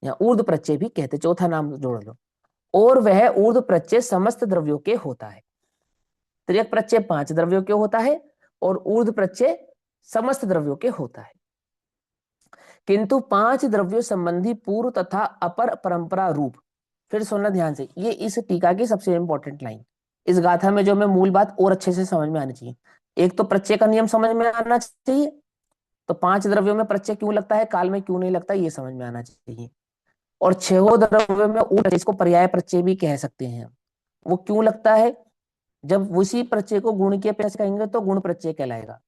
या ऊर्ध्व प्रत्यय भी कहते हैं, चौथा नाम जोड़ लो। और वह ऊर्ध्व प्रत्यय समस्त द्रव्यों के होता है। तिर्यक प्रत्यय 5 द्रव्यों के होता है, और ऊर्ध्व प्रत्यय समस्त द्रव्यों के होता है। किंतु 5 द्रव्यों संबंधी पूर्व तथा अपर परंपरा रूप, फिर सुनना ध्यान से, ये इस टीका की सबसे इंपॉर्टेंट लाइन, इस गाथा में जो मैं मूल बात और अच्छे से समझ में आनी चाहिए। एक तो प्रत्यय का नियम समझ में आना चाहिए, तो 5 द्रव्यों में प्रत्यय क्यों लगता है, काल में क्यों नहीं लगता, ये समझ में आना चाहिए। और 6 द्रव्यों में इसको पर्याय प्रत्यय भी कह सकते हैं, वो क्यों लगता है? जब उसी प्रत्यय को गुण की अपेक्षा से कहेंगे तो गुण प्रत्यय कहलाएगा,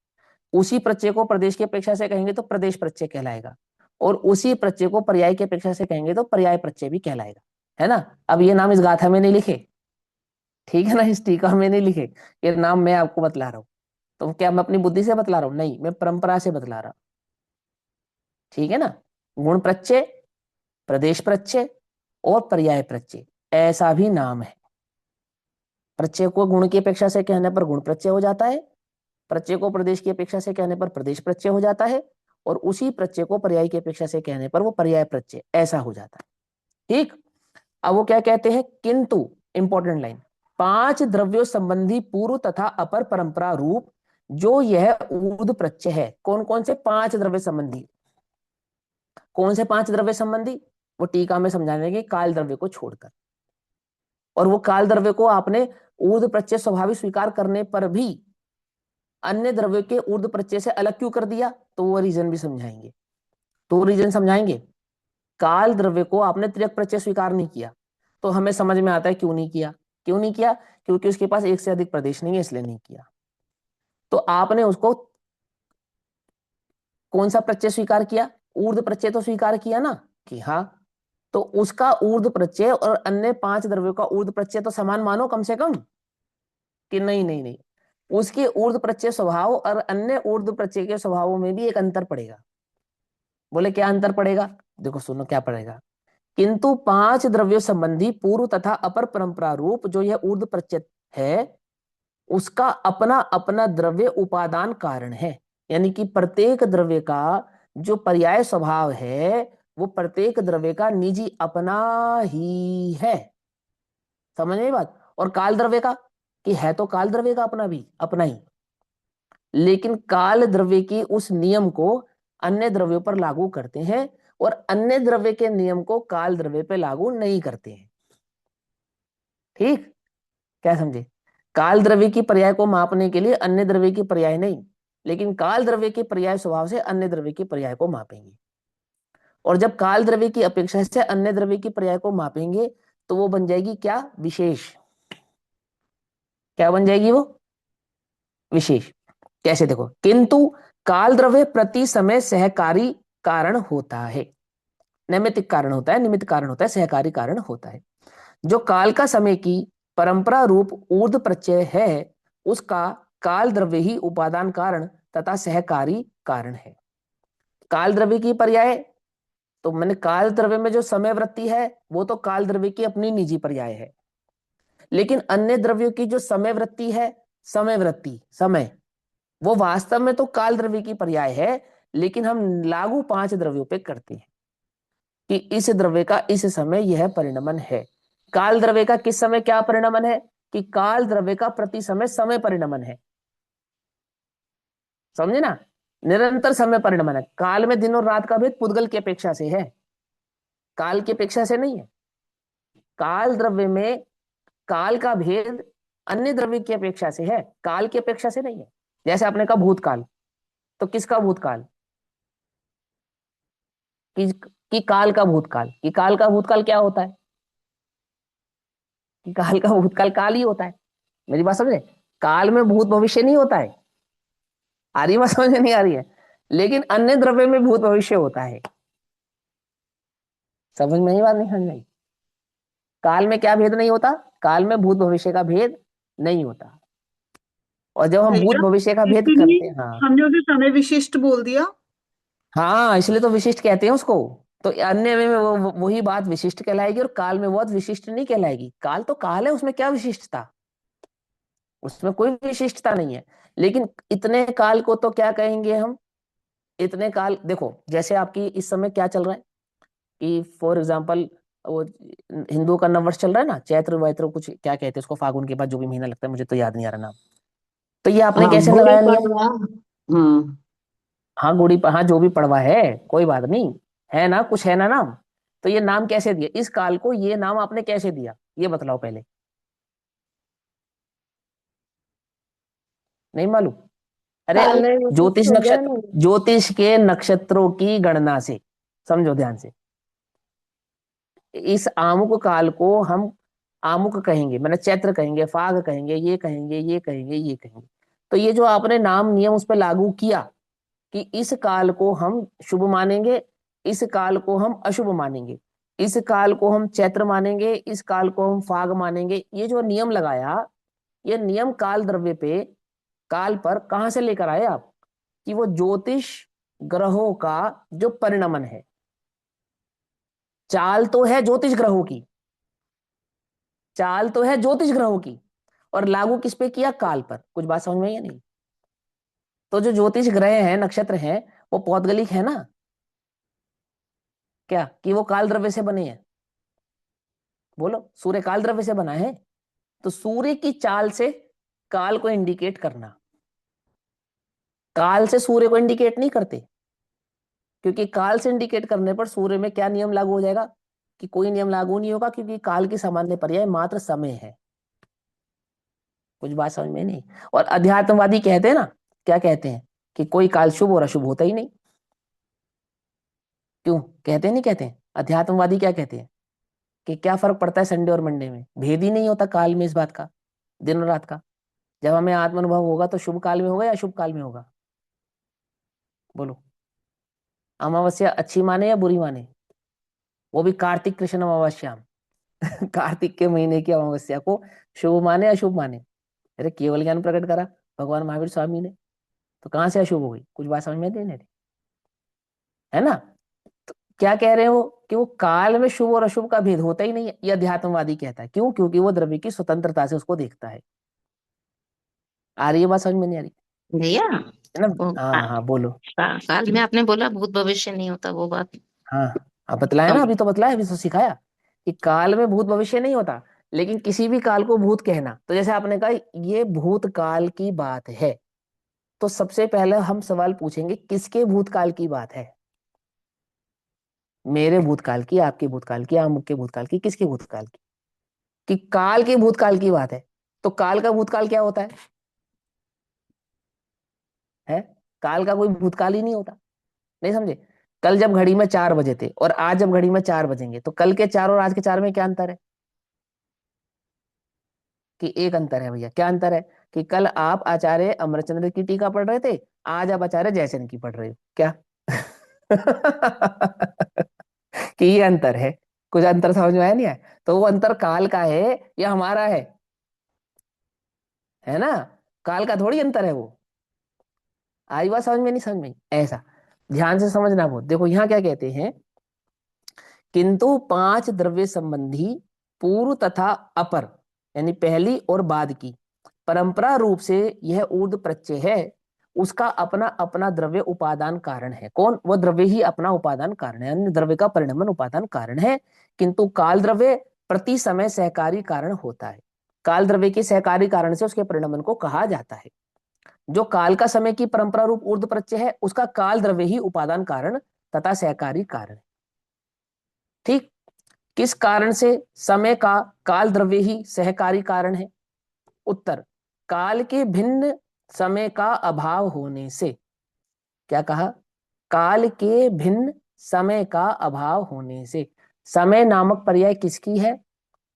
उसी प्रत्यय को प्रदेश की अपेक्षा से कहेंगे तो प्रदेश प्रत्यय कहलाएगा, और उसी प्रत्यय को पर्याय की अपेक्षा से कहेंगे तो पर्याय प्रत्यय भी कहलाएगा, है ना। अब ये नाम इस गाथा में नहीं लिखे, ठीक है ना, इस टीका में नहीं लिखे, ये नाम मैं आपको बतला रहा हूं, तो क्या मैं अपनी बुद्धि से बतला रहा हूं? नहीं, मैं परंपरा से बतला रहा हूं। ठीक है ना? गुण प्रत्यय, प्रदेश प्रत्यय और पर्याय प्रत्यय, ऐसा भी नाम है। प्रत्यय को गुण की अपेक्षा से कहने पर गुण प्रत्यय हो जाता है, प्रत्यय को प्रदेश की अपेक्षा से कहने पर प्रदेश प्रत्यय हो जाता है, और उसी प्रत्यय को पर्याय की अपेक्षा से कहने पर वो पर्याय प्रत्यय ऐसा हो जाता है। ठीक। अब वो क्या कहते हैं? किंतु, इंपॉर्टेंट लाइन, 5 द्रव्यों संबंधी पूर्व तथा अपर परंपरा रूप जो यह ऊर्ध्व प्रत्यय है। कौन कौन से 5 द्रव्य संबंधी? कौन से 5 द्रव्य संबंधी? वो टीका में समझाने काल द्रव्य को छोड़कर। और वो काल द्रव्य को आपने ऊर्ध्व प्रत्यय स्वाभाविक स्वीकार करने पर भी अन्य द्रव्यों के ऊर्ध्व प्रत्यय से अलग क्यों कर दिया? तो वो रीजन भी समझाएंगे। तो रीजन समझाएंगे। काल द्रव्य को आपने तिर्यक प्रत्यय स्वीकार नहीं किया, तो हमें समझ में आता है क्यों नहीं किया। क्यों नहीं किया? क्योंकि उसके पास एक से अधिक प्रदेश नहीं है, इसलिए नहीं किया। तो आपने उसको कौन सा प्रत्यय स्वीकार किया? ऊर्ध्व प्रत्यय तो स्वीकार किया ना, कि हाँ, तो उसका ऊर्ध्व प्रत्यय और अन्य 5 द्रव्यों का ऊर्ध्व प्रत्यय तो समान मानो कम से कम, कि नहीं नहीं नहीं, उसके ऊर्ध्व प्रत्यय स्वभाव और अन्य ऊर्ध्व प्रत्यय के स्वभावों में भी एक अंतर पड़ेगा। बोले क्या अंतर पड़ेगा? देखो सुनो क्या पड़ेगा। किंतु 5 द्रव्यों संबंधी पूर्व तथा अपर परंपरा रूप जो यह ऊर्ध्व प्रत्यय है, उसका अपना अपना द्रव्य उपादान कारण है। यानी कि प्रत्येक द्रव्य का जो पर्याय स्वभाव है, वो प्रत्येक द्रव्य का निजी अपना ही है। समझ में बात? और काल द्रव्य का, कि है तो काल द्रव्य का अपना भी अपना ही, लेकिन काल द्रव्य की उस नियम को अन्य द्रव्यों पर लागू करते हैं, और अन्य द्रव्य के नियम को काल द्रव्य पे लागू नहीं करते हैं। ठीक, क्या समझे? काल द्रव्य की पर्याय को मापने के लिए अन्य द्रव्य की पर्याय नहीं, लेकिन काल द्रव्य के पर्याय स्वभाव से अन्य द्रव्य की पर्याय को मापेंगे। और जब काल द्रव्य की अपेक्षा से अन्य द्रव्य की पर्याय को मापेंगे, तो वो बन जाएगी क्या? विशेष। क्या बन जाएगी वो? विशेष। कैसे? देखो, किंतु काल द्रव्य प्रति समय सहकारी कारण होता है, नैमित्तिक कारण होता है, निमित्त कारण होता है, सहकारी कारण होता है। जो काल का समय की परंपरा रूप ऊर्ध्व प्रत्यय है, उसका काल द्रव्य ही उपादान कारण तथा सहकारी कारण है। काल द्रव्य की पर्याय, तो मैंने काल द्रव्य में जो समय वृत्ति है, वो तो काल द्रव्य की अपनी निजी पर्याय है, लेकिन अन्य द्रव्यों की जो समय वृत्ति है, समय वृत्ति, समय, वो वास्तव में तो काल द्रव्य की पर्याय है, लेकिन हम लागू 5 द्रव्यों पे करते हैं कि इस द्रव्य का इस समय यह परिणमन है। काल द्रव्य का किस समय क्या परिणमन है? कि काल द्रव्य का प्रति समय समय परिणमन है। समझे ना? निरंतर समय परिणमन है। काल में दिन और रात का भेद पुद्गल की अपेक्षा से है, काल की अपेक्षा से नहीं है। काल द्रव्य में काल का भेद अन्य द्रव्य की अपेक्षा से है, काल की अपेक्षा से नहीं है। जैसे आपने कहा भूतकाल, तो किसका भूतकाल? कि काल का भूतकाल, कि काल का भूतकाल क्या होता है? कि काल का भूतकाल काल ही होता है। मेरी बात समझे? काल में भूत भविष्य नहीं होता है। आ रही बात समझ में? नहीं आ रही है? लेकिन अन्य द्रव्य में भूत भविष्य होता है। समझ में? नहीं बात नहीं समझ में? काल में क्या भेद नहीं होता? काल में भूत भविष्य का भेद नहीं होता। और जब हम भूत
भैया
भविष्य का भेद
इसीलिए
करते हैं, हाँ
हमने उसे समय विशिष्ट बोल दिया।
हाँ, इसलिए तो विशिष्ट कहते हैं उसको। तो अन्य में वही बात विशिष्ट कहलाएगी, और काल में वो बात विशिष्ट नहीं कहलाएगी। काल तो काल है, उसमें क्या विशिष्टता? उसमें कोई विशिष्टता नहीं है। लेकिन इतने काल को तो क्या कहेंगे हम? इतने काल, देखो जैसे आपकी इस समय क्या चल रहा है, कि फॉर एग्जाम्पल वो हिंदू का नववर्ष चल रहा है ना, चैत्र वैत्र कुछ क्या कहते हैं उसको, फागुन के बाद जो भी महीना लगता है, मुझे तो याद नहीं आ रहा नाम। तो ये आपने
हाँ,
कैसे
गुड़ी
लगाया नियम?
पड़वा। हम्म।
हाँ गुड़ी, हाँ जो भी पड़वा है, कोई बात नहीं, है ना, कुछ है ना नाम। तो ये नाम कैसे दिया इस काल को? ये नाम आपने कैसे दिया, ये बतलाओ पहले। नहीं मालूम? अरे
काल में विशिष्ट
ज्योतिष
हो गया
नक्षत्र,
ना।
ज्योतिष के नक्षत्रों की गणना से, समझो ध्यान से, इस आमुक काल को हम आमुक कहेंगे, मैंने चैत्र कहेंगे, फाग कहेंगे, ये कहेंगे, ये कहेंगे, ये कहेंगे। तो ये जो आपने नाम नियम उस पर लागू किया कि इस काल को हम शुभ मानेंगे, इस काल को हम अशुभ मानेंगे, इस काल को हम चैत्र मानेंगे, इस काल को हम फाग मानेंगे, ये जो नियम लगाया, ये नियम काल द्रव्य पे काल पर कहां से लेकर आए आप कि वो ज्योतिष ग्रहों का जो परिणमन है, चाल तो है ज्योतिष ग्रहों की, चाल तो है ज्योतिष ग्रहों की, और लागू किस पे किया? काल पर। कुछ बात समझ में आई या नहीं? तो जो ज्योतिष ग्रह हैं, नक्षत्र हैं, वो पौद्गलिक है ना, क्या कि वो काल द्रव्य से बने हैं? बोलो, सूर्य काल द्रव्य से बना है, तो सूर्य की चाल से काल को इंडिकेट करना, काल से सूर्य को इंडिकेट नहीं करते, क्योंकि काल से इंडिकेट करने पर सूर्य में क्या नियम लागू हो जाएगा कि कोई नियम लागू नहीं होगा, क्योंकि काल की सामान्य पर्याय मात्र समय है। कुछ बात समझ में नहीं? और अध्यात्मवादी कहते हैं ना, क्या कहते हैं कि कोई काल शुभ और अशुभ होता ही नहीं। क्यों कहते हैं? नहीं कहते हैं? अध्यात्मवादी क्या कहते हैं कि क्या फर्क पड़ता है संडे और मंडे में? भेद ही नहीं होता काल में इस बात का, दिन और रात का। जब हमें आत्म अनुभव होगा तो शुभ काल में होगा या अशुभ काल में होगा? बोलो, अमावस्या अच्छी माने या बुरी माने? वो भी कार्तिक कृष्ण अमावस्या कार्तिक के महीने की अमावस्या को शुभ माने या अशुभ माने? अरे केवल ज्ञान प्रकट करा भगवान महावीर स्वामी ने, तो कहां से अशुभ हो गई? कुछ बात समझ में नहीं रही है ना? तो क्या कह रहे हो कि वो काल में शुभ और अशुभ का भेद होता ही नहीं है, ये अध्यात्मवादी कहता है। क्यों? क्योंकि वो द्रव्य की स्वतंत्रता से उसको देखता है। आ रही है बात समझ में? नहीं आ रही
भैया
है ना?
वो
हाँ हाँ बोलो।
काल में आपने बोला भूत भविष्य नहीं होता, वो बात
हाँ अब बतलाया ना,
हम
अभी तो बतलाया, अभी तो सिखाया कि काल में भूत भविष्य नहीं होता, लेकिन किसी भी काल को भूत कहना, तो जैसे आपने कहा ये भूतकाल की बात है, तो सबसे पहले हम सवाल पूछेंगे किसके भूतकाल की बात है? मेरे भूतकाल की, आपके भूतकाल की, अमुक के भूतकाल की, किसके भूतकाल की? कि काल के भूतकाल की बात है। तो काल का भूतकाल क्या होता है? काल का कोई भूतकाल ही नहीं होता। नहीं समझे? कल जब घड़ी में 4 बजे थे और आज जब घड़ी में 4 बजेंगे, तो कल के 4 और आज के 4 में क्या अंतर है? कि एक अंतर है भैया। क्या अंतर है? कि कल आप आचार्य अमरचंद्र की टीका पढ़ रहे थे, आज आप आचार्य जयसेन की पढ़ रहे हो। क्या कि ये अंतर है? कुछ अंतर समझ में आया नहीं आया? तो वो अंतर काल का है या हमारा है ना? काल का थोड़ी अंतर है वो। आई बात समझ में? नहीं समझ में? ऐसा ध्यान से समझना। वो देखो यहाँ क्या कहते हैं, किंतु 5 द्रव्य संबंधी पूर्व तथा अपर, यानी पहली और बाद की परंपरा रूप से यह ऊर्ध प्रत्यय है, उसका अपना अपना द्रव्य उपादान कारण है। कौन? वो द्रव्य ही अपना उपादान कारण है, अन्य द्रव्य का परिणमन उपादान कारण है। किंतु काल द्रव्य प्रति समय सहकारी कारण होता है। काल द्रव्य के सहकारी कारण से उसके परिणमन को कहा जाता है। जो काल का समय की परंपरा रूप ऊर्ध प्रत्यय है, उसका काल द्रव्य ही उपादान कारण तथा सहकारी कारण है। ठीक? किस कारण से समय का काल द्रव्य ही सहकारी कारण है? उत्तर, काल के भिन्न समय का अभाव होने से। क्या कहा? काल के भिन्न समय का अभाव होने से। समय नामक पर्याय किसकी है?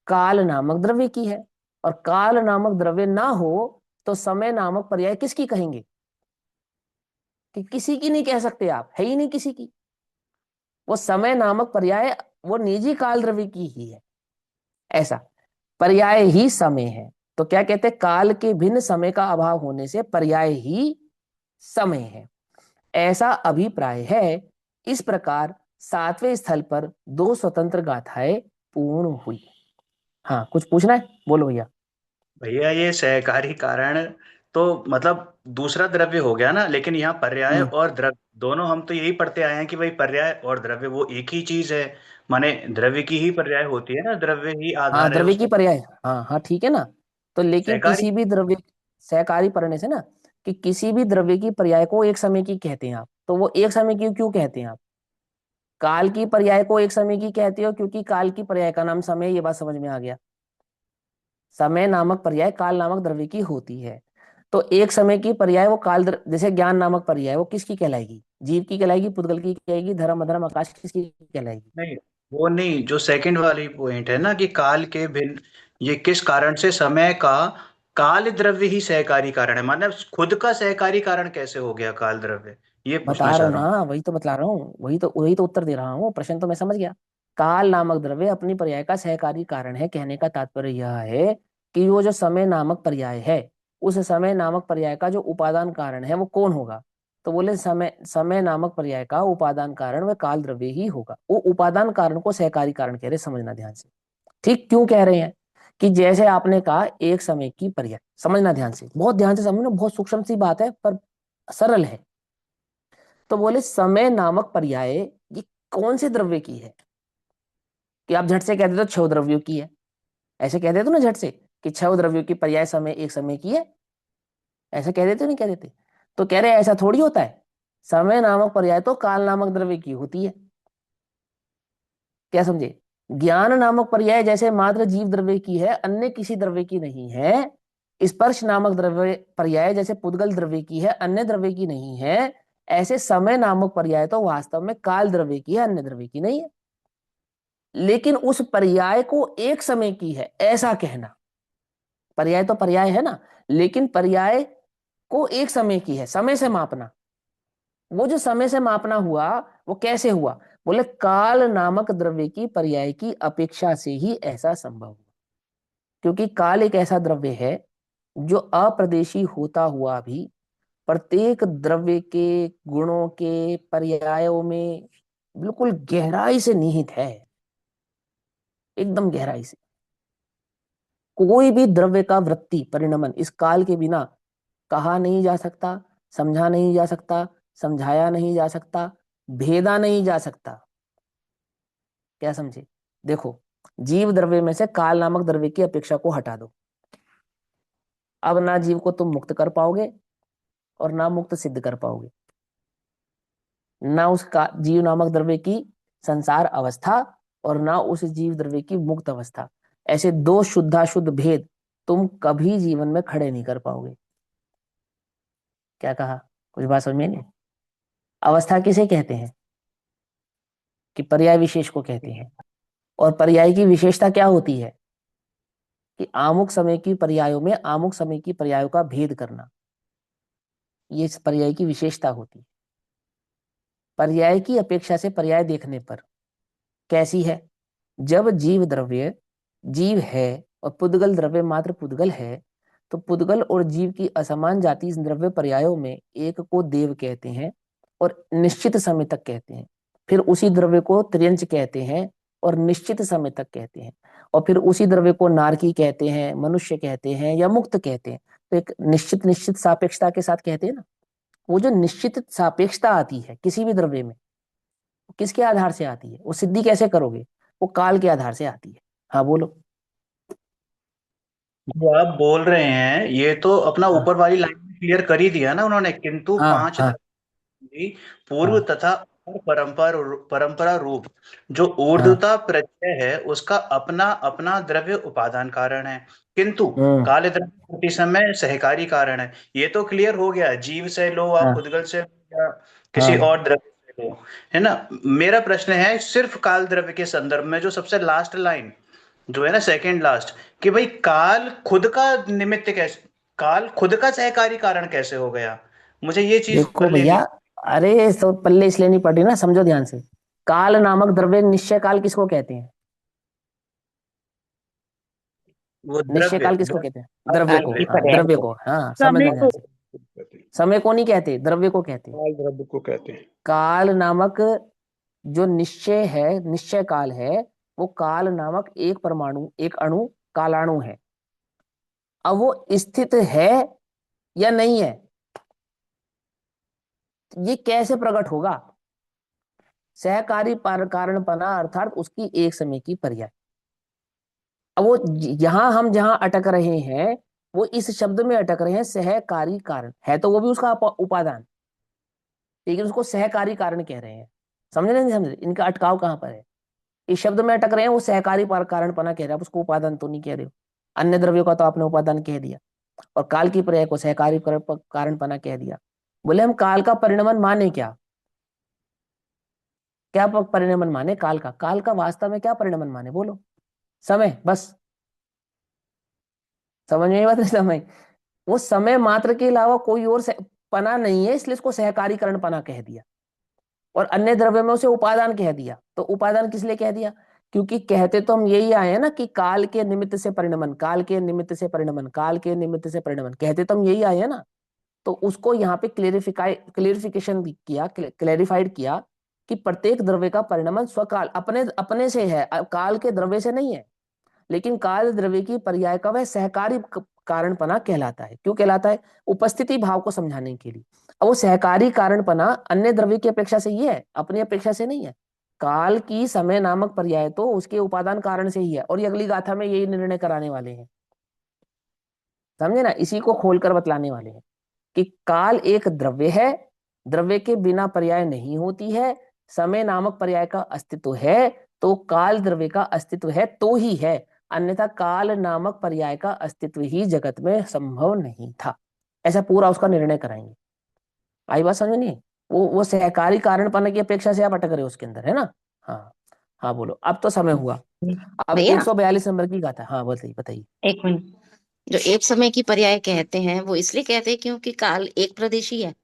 काल नामक द्रव्य की है। और काल नामक द्रव्य ना हो तो समय नामक पर्याय किसकी कहेंगे? कि किसी की नहीं कह सकते आप, है ही नहीं किसी की। वो समय नामक पर्याय वो निजी काल द्रव्य की ही है। ऐसा पर्याय ही समय है। तो क्या कहते हैं? काल के भिन्न समय का अभाव होने से पर्याय ही समय है, ऐसा अभिप्राय है। इस प्रकार 7वें स्थल पर 2 स्वतंत्र गाथाएं पूर्ण हुई। हाँ कुछ पूछना है? बोलो भैया।
भैया ये सहकारी कारण तो मतलब दूसरा द्रव्य हो गया ना, लेकिन यहाँ पर्याय और द्रव्य दोनों हम तो यही पढ़ते आए हैं कि भाई पर्याय और द्रव्य वो एक ही चीज है। माने द्रव्य की ही पर्याय होती है ना, द्रव्य ही
हाँ
आधार है
द्रव्य की
उसका।
पर्याय, हाँ हाँ ठीक है ना। तो लेकिन
सहकारी।
किसी भी द्रव्य, सहकारी पढ़ने से ना, कि किसी भी द्रव्य की पर्याय को एक समय की कहते हैं आप, तो वो एक समय की क्यों कहते हैं आप? काल की पर्याय को एक समय की कहते हो क्योंकि काल की पर्याय का नाम समय है। ये बात समझ में आ गया? समय नामक पर्याय काल नामक द्रव्य की होती है। तो एक समय की पर्याय वो जैसे ज्ञान नामक पर्याय वो किसकी कहलाएगी? जीव की कहलाएगी, पुद्गल की कहलाएगी, धर्म अधर्म आकाश किसकी कहलाएगी?
नहीं, वो नहीं, जो सेकंड वाली पॉइंट है ना कि काल के भिन्न, ये किस कारण से समय का काल द्रव्य ही सहकारी कारण है, मतलब खुद का सहकारी कारण कैसे हो गया काल द्रव्य, ये पूछना
बता रहा
चाह
हूँ
रहा हूँ।
ना, वही तो बतला रहा हूँ, वही तो उत्तर दे रहा हूँ। प्रश्न तो मैं समझ गया। काल नामक द्रव्य अपनी पर्याय का सहकारी कारण है, कहने का तात्पर्य यह है कि वो जो समय नामक पर्याय है उस समय नामक पर्याय का जो उपादान कारण है वो कौन होगा? तो बोले समय नामक पर्याय का उपादान कारण वह काल द्रव्य ही होगा। वो उपादान कारण को सहकारी कारण कह रहे, समझना ध्यान से। ठीक क्यों कह रहे हैं? कि जैसे आपने कहा एक समय की पर्याय, समझना ध्यान से, बहुत ध्यान से समझना, बहुत सूक्ष्म सी बात है पर सरल है। तो बोले समय नामक पर्याय ये कौन से द्रव्य की है? कि आप झट से कहते तो छह द्रव्यों की है, ऐसे कह देते ना झट से कि छह द्रव्यों की पर्याय समय एक समय की है, ऐसा कह देते नहीं कह देते? तो कह रहे ऐसा थोड़ी होता है, समय नामक पर्याय तो काल नामक द्रव्य की होती है। क्या समझे? ज्ञान नामक पर्याय जैसे मात्र जीव द्रव्य की है, अन्य किसी द्रव्य की नहीं है। स्पर्श नामक द्रव्य पर्याय जैसे पुद्गल द्रव्य की है, अन्य द्रव्य की नहीं है। ऐसे समय नामक पर्याय तो वास्तव में काल द्रव्य की है, अन्य द्रव्य की नहीं है। लेकिन उस पर्याय को एक समय की है ऐसा कहना, पर्याय तो पर्याय है ना, लेकिन पर्याय को एक समय की है, समय से मापना, वो जो समय से मापना हुआ वो कैसे हुआ? बोले काल नामक द्रव्य की पर्याय की अपेक्षा से ही ऐसा संभव हुआ। क्योंकि काल एक ऐसा द्रव्य है जो अप्रदेशी होता हुआ भी प्रत्येक द्रव्य के गुणों के पर्यायों में बिल्कुल गहराई से निहित है, एकदम गहराई से। कोई भी द्रव्य का वृत्ति परिणमन इस काल के बिना कहा नहीं जा सकता, समझा नहीं जा सकता, समझाया नहीं जा सकता, भेदा नहीं जा सकता। क्या समझे? देखो, जीव द्रव्य में से काल नामक द्रव्य की अपेक्षा को हटा दो, अब ना जीव को तुम मुक्त कर पाओगे और ना मुक्त सिद्ध कर पाओगे, ना उस जीव नामक द्रव्य की संसार अवस्था और ना उस जीव द्रव्य की मुक्त अवस्था, ऐसे दो शुद्धाशुद्ध भेद तुम कभी जीवन में खड़े नहीं कर पाओगे। क्या कहा? कुछ बात समझ में नहीं? अवस्था किसे कहते हैं? कि पर्याय विशेष को कहते हैं। और पर्याय की विशेषता क्या होती है? कि आमुक समय की पर्यायों में आमुक समय की पर्यायों का भेद करना, ये इस पर्याय की विशेषता होती है। पर्याय की अपेक्षा से पर्याय देखने पर कैसी है? जब जीव द्रव्य जीव है और पुद्गल द्रव्य मात्र पुद्गल है, तो पुद्गल और जीव की असमान जाति इस द्रव्य पर्यायों में एक को देव कहते हैं और निश्चित समय तक कहते हैं, फिर उसी द्रव्य को त्रियंच कहते हैं और निश्चित समय तक कहते हैं, और फिर उसी द्रव्य को नारकी कहते हैं, मनुष्य कहते हैं या मुक्त कहते हैं। तो एक निश्चित निश्चित सापेक्षता के साथ कहते हैं ना। वो जो निश्चित सापेक्षता आती है किसी भी द्रव्य में, किसके आधार से आती है? वो सिद्धि कैसे करोगे? वो काल के आधार से आती है। हाँ बोलो।
जो आप बोल रहे हैं ये तो अपना
हाँ
ऊपर वाली लाइन में क्लियर कर ही दिया ना उन्होंने, किंतु
हाँ
पांच
हाँ
भी पूर्व
हाँ
तथा परंपरा परंपरा रूप जो
हाँ।
ऊर्ध्वता प्रत्यय है उसका अपना अपना द्रव्य उपादान कारण है, किंतु
हम्म।
काल द्रव्य प्रति समय सहकारी कारण है। ये तो क्लियर हो गया, जीव से लो आप,
हाँ
उद्गल से लो या किसी
हाँ।
और द्रव्य से लो, है ना। मेरा प्रश्न है सिर्फ काल द्रव्य के संदर्भ में, जो सबसे लास्ट लाइन जो है ना, सेकंड लास्ट, कि भाई काल खुद का निमित्त कैसे, काल खुद का सहकारी कारण कैसे हो गया? मुझे ये चीज
देखो
पल्ले
भैया,
नहीं।
अरे तो पल्ले इसलिए नहीं पड़ रही ना, समझो ध्यान से। काल नामक द्रव्य निश्चय काल किसको कहते हैं?
वो
निश्चय
द्रव्य
काल किसको
द्रव्य
कहते हैं?
काल
द्रव्य
काल
को,
की
द्रव्य
हाँ
पर्याय
द्रव्य
को।
को, हाँ
समय
समझना ध्यान
को
से।
कहते हैं,
समय को नहीं कहते, द्रव्य को कहते हैं।
काल द्रव्य को कहते हैं।
काल नामक जो निश्चय है, निश्चय काल है, वो काल नामक एक परमाणु, एक अणु कालाणु है। अब वो स्थित है या नहीं है, ये कैसे प्रकट होगा? सहकारी कारणपना अर्थात उसकी एक समय की पर्याय। अब वो यहां हम जहां अटक रहे हैं वो इस शब्द में अटक रहे हैं, सहकारी कारण है तो वो भी उसका उपादान, लेकिन उसको सहकारी कारण कह रहे हैं। समझ रहे नहीं समझ रहे? इनका अटकाव कहां पर है? इस शब्द में अटक रहे हैं, वो सहकारी कारणपना कह रहे हैं, आप उसको उपादान तो नहीं कह रहे हो। अन्य द्रव्यों का तो आपने उपादान कह दिया और काल की पर्याय को सहकारी कारणपना कह दिया। बोले हम काल का परिणमन माने क्या? क्या परिणमन माने काल का? काल का वास्तव में क्या परिणमन माने? बोलो। समय, बस। समझ में बात नहीं? समय, वो समय मात्र के अलावा कोई और पना नहीं है, इसलिए इसको सहकारीकरण पना कह दिया और अन्य द्रव्य में उसे उपादान कह दिया। तो उपादान किस लिए कह दिया? क्योंकि कहते तो हम यही आए हैं ना कि काल के निमित्त से परिणमन, काल के निमित्त से परिणमन, काल के निमित्त से परिणमन, कहते तो हम यही आए हैं ना। तो उसको यहाँ पे क्लेरिफिकेशन किया, क्लेरिफाइड किया कि प्रत्येक द्रव्य का परिणमन स्वकाल अपने अपने से है, काल के द्रव्य से नहीं है। लेकिन काल द्रव्य की पर्याय का वह सहकारी कारणपना कहलाता है। क्यों कहलाता है? उपस्थिति भाव को समझाने के लिए। अब वो सहकारी कारणपना अन्य द्रव्य की अपेक्षा से ही है, अपनी अपेक्षा से नहीं है। काल की समय नामक पर्याय तो उसके उपादान कारण से ही है, और ये अगली गाथा में यही निर्णय कराने वाले हैं। समझे ना, इसी को खोलकर बतलाने वाले हैं कि काल एक द्रव्य है, द्रव्य के बिना पर्याय नहीं होती है, समय नामक पर्याय का अस्तित्व है, तो काल द्रव्य का अस्तित्व है तो ही है, अन्यथा काल नामक पर्याय का अस्तित्व ही जगत में संभव नहीं था। ऐसा पूरा उसका निर्णय कराएंगे। आई बात समझ में नहीं? वो सहकारी कारण पाने की अपेक्षा से आप अटक रहे हो उसके अंदर, है ना। हाँ हाँ बोलो, अब तो समय हुआ। अब
भैया
142 नंबर की गाथा, हाँ बताइए बताइए।
एक मिनट, जो एक समय की पर्याय कहते हैं वो इसलिए कहते हैं क्योंकि काल एक प्रदेशी है।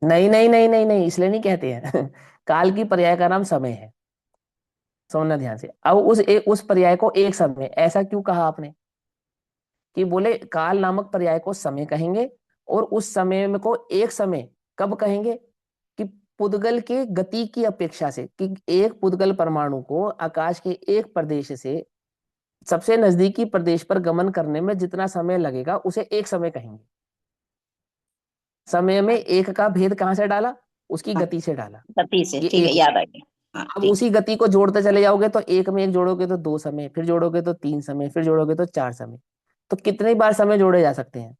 नहीं नहीं नहीं नहीं नहीं, इसलिए नहीं कहते हैं काल की पर्याय का नाम समय है, सुनना ध्यान से। अब उस पर्याय को एक समय, ऐसा क्यों कहा आपने? कि बोले काल नामक पर्याय को समय कहेंगे, और उस समय में को एक समय कब कहेंगे? कि पुद्गल के गति की अपेक्षा से, कि एक पुद्गल परमाणु को आकाश के एक प्रदेश से सबसे नजदीकी प्रदेश पर गमन करने में जितना समय लगेगा उसे एक समय कहेंगे। समय में एक का भेद कहां से डाला? उसकी
हाँ,
गति से डाला।
गति से,
ये
ठीक है,
एक
याद आ गया। हाँ
अब
ठीक।
उसी गति को जोड़ते चले जाओगे तो एक में एक जोड़ोगे तो दो समय, फिर जोड़ोगे तो तीन समय, फिर जोड़ोगे तो चार समय। तो कितनी बार समय जोड़े जा सकते हैं?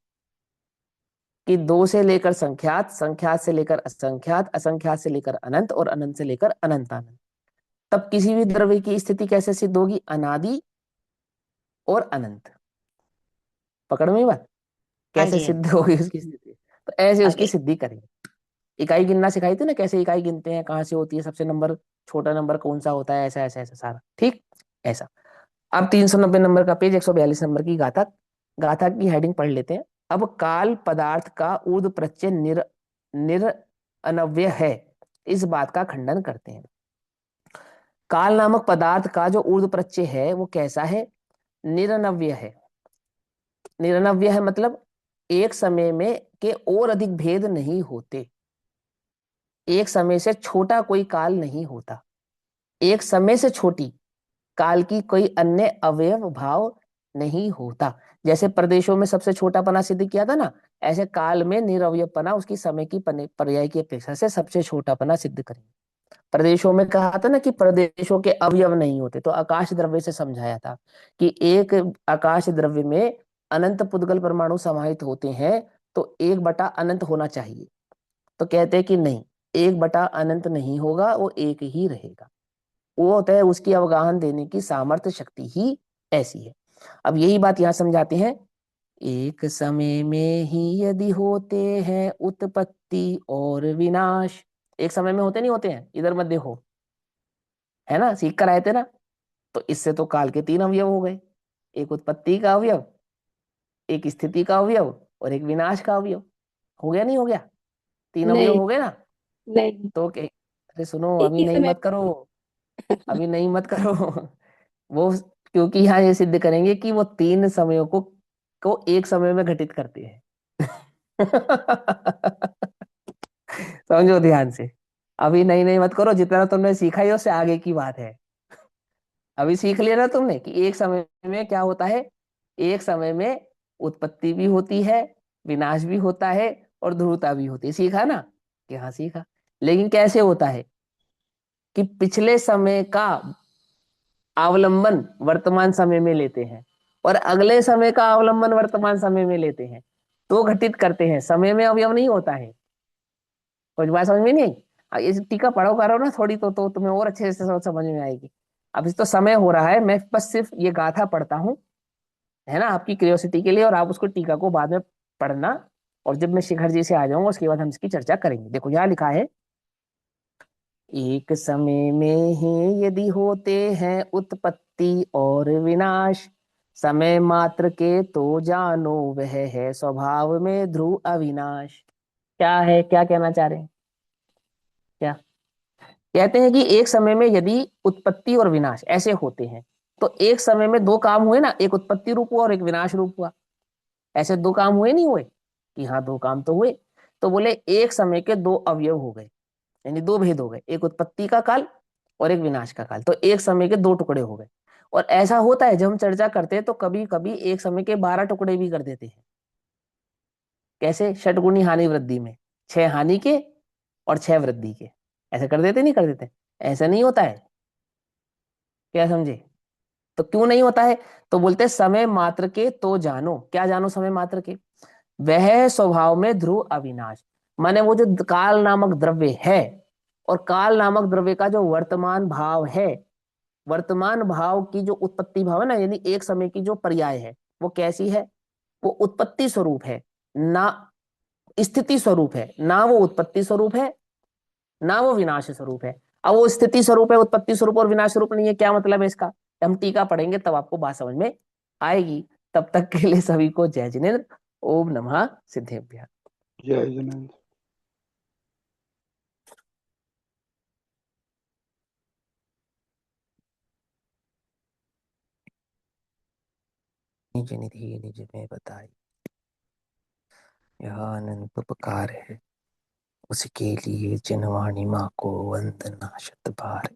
कि दो से लेकर संख्यात, संख्यात से लेकर असंख्यात, असंख्यात से लेकर अनंत, और अनंत से लेकर अनंत अनंत। तब किसी भी द्रव्य की स्थिति कैसे सिद्ध होगी? अनादि और अनंत। पकड़ में बात?
हाँ
कैसे
जी, हाँ
सिद्ध
जी,
होगी उसकी स्थिति? तो ऐसे उसकी
आगे।
सिद्धि करेंगे। इकाई गिनना सिखाई थी ना, कैसे इकाई गिनते हैं, कहाँ से होती है, सबसे नंबर छोटा नंबर कौन सा होता है, ऐसा ऐसा ऐसा सारा ठीक ऐसा। अब 390 नंबर का पेज, 142 नंबर की गाथा, गाथा की हेडिंग पढ़ लेते हैं। अब काल पदार्थ का ऊर्ध्व प्रत्यय निरअनव्य है, इस बात का खंडन करते हैं। काल नामक पदार्थ का जो ऊर्ध्व प्रत्यय है वो कैसा है? निरअनव्य है। निरअनव्य है मतलब एक समय में के और अधिक भेद नहीं होते, एक समय से छोटा कोई काल नहीं होता, एक समय से छोटी काल की कोई अन्य अवयव भाव नहीं होता। जैसे प्रदेशों में सबसे छोटापना सिद्ध किया था ना, ऐसे काल में निरवयपना उसकी समय की पर्याय की अपेक्षा से सबसे छोटापना सिद्ध करेंगे। प्रदेशों में कहा था ना कि प्रदेशों के अवयव नहीं होते, तो आकाश द्रव्य से समझाया था कि एक आकाश द्रव्य में अनंत पुद्गल परमाणु समाहित होते हैं, तो एक बटा अनंत होना चाहिए। तो कहते हैं कि नहीं, एक बटा अनंत नहीं होगा, वो एक ही रहेगा। वो होता है उसकी अवगाहन देने की सामर्थ्य शक्ति ही ऐसी है। अब यही बात यहां समझाते हैं। एक समय में ही यदि होते हैं उत्पत्ति और विनाश, एक समय में होते नहीं होते हैं, इधर मत देखो, है ना, सीख कर आए थे ना। तो इससे तो काल के तीन अवयव हो गए, एक उत्पत्ति का अवयव, एक स्थिति का अवयव, और एक विनाश का अवयव। हो गया नहीं हो गया? तीन अवयव
नहीं
हो गए ना।
नहीं,
तो अरे सुनो,
एक
अभी
ही
नहीं
समय।
मत करो, अभी नहीं मत करो वो, क्योंकि यहाँ ये सिद्ध करेंगे कि वो तीन समयों को एक समय में घटित करते हैं समझो ध्यान से। अभी नहीं नहीं मत करो, जितना तुमने सीखा है उससे आगे की बात है। अभी सीख लिया ना तुमने कि एक समय में क्या होता है, एक समय में उत्पत्ति भी होती है, विनाश भी होता है, और ध्रुवता भी होती है। सीखा ना? कि हाँ सीखा। लेकिन कैसे होता है? कि पिछले समय का अवलंबन वर्तमान समय में लेते हैं, और अगले समय का अवलंबन वर्तमान समय में लेते हैं, तो घटित करते हैं। समय में अवयव नहीं होता है। कुछ बात समझ में नहीं आई? ये टीका पढ़ो करो ना थोड़ी, तो तुम्हें और अच्छे से समझ में आएगी। अब इस तो समय हो रहा है, मैं बस सिर्फ ये गाथा पढ़ता हूँ, है ना, आपकी क्यूरियोसिटी के लिए, और आप उसको टीका को बाद में पढ़ना। और जब मैं शिखर जी से आ जाऊंगा उसके बाद हम इसकी चर्चा करेंगे। देखो यहाँ लिखा है, एक समय में ही यदि होते हैं उत्पत्ति और विनाश, समय मात्र के तो जानो वह है स्वभाव में ध्रुव अविनाश। क्या है, क्या कहना चाह रहे हैं? क्या कहते हैं कि एक समय में यदि उत्पत्ति और विनाश ऐसे होते हैं तो एक समय में दो काम हुए ना, एक उत्पत्ति रूप हुआ और एक विनाश रूप हुआ। ऐसे दो काम हुए नहीं हुए? कि हाँ दो काम तो हुए। तो बोले एक समय के दो अवयव हो गए, यानी दो भेद हो गए, एक उत्पत्ति का काल और एक विनाश का काल। तो एक समय के दो टुकड़े हो गए। और ऐसा होता है जब हम चर्चा करते हैं तो कभी कभी एक समय के 12 टुकड़े भी कर देते हैं। कैसे? षटगुणी हानि वृद्धि में 6 हानि के और 6 वृद्धि के, ऐसे कर देते नहीं कर देते? ऐसा नहीं होता है, क्या समझे? तो क्यों नहीं होता है? तो बोलते हैं समय मात्र के तो जानो। क्या जानो समय मात्र के? वह स्वभाव में ध्रुव अविनाश, माने वो जो काल नामक द्रव्य है और काल नामक द्रव्य का जो वर्तमान भाव है, वर्तमान भाव की जो उत्पत्ति भाव है ना, यानी एक समय की जो पर्याय है, वो कैसी है? वो उत्पत्ति स्वरूप है, ना स्थिति स्वरूप है। ना वो उत्पत्ति स्वरूप है ना वो विनाश स्वरूप है। अब वो स्थिति स्वरूप है, उत्पत्ति स्वरूप और विनाश स्वरूप नहीं है, क्या मतलब है इसका? हम टीका पढ़ेंगे तब आपको बात समझ में आएगी। तब तक के लिए सभी को जय जिनेन्द्र। ओम नमः सिद्धेभ्यः।
जय जिनेन्द्र।
निज निधि निज में बताई, यह अनंत उपकार है, उसके लिए जनवाणी माँ को वंदना शत बार।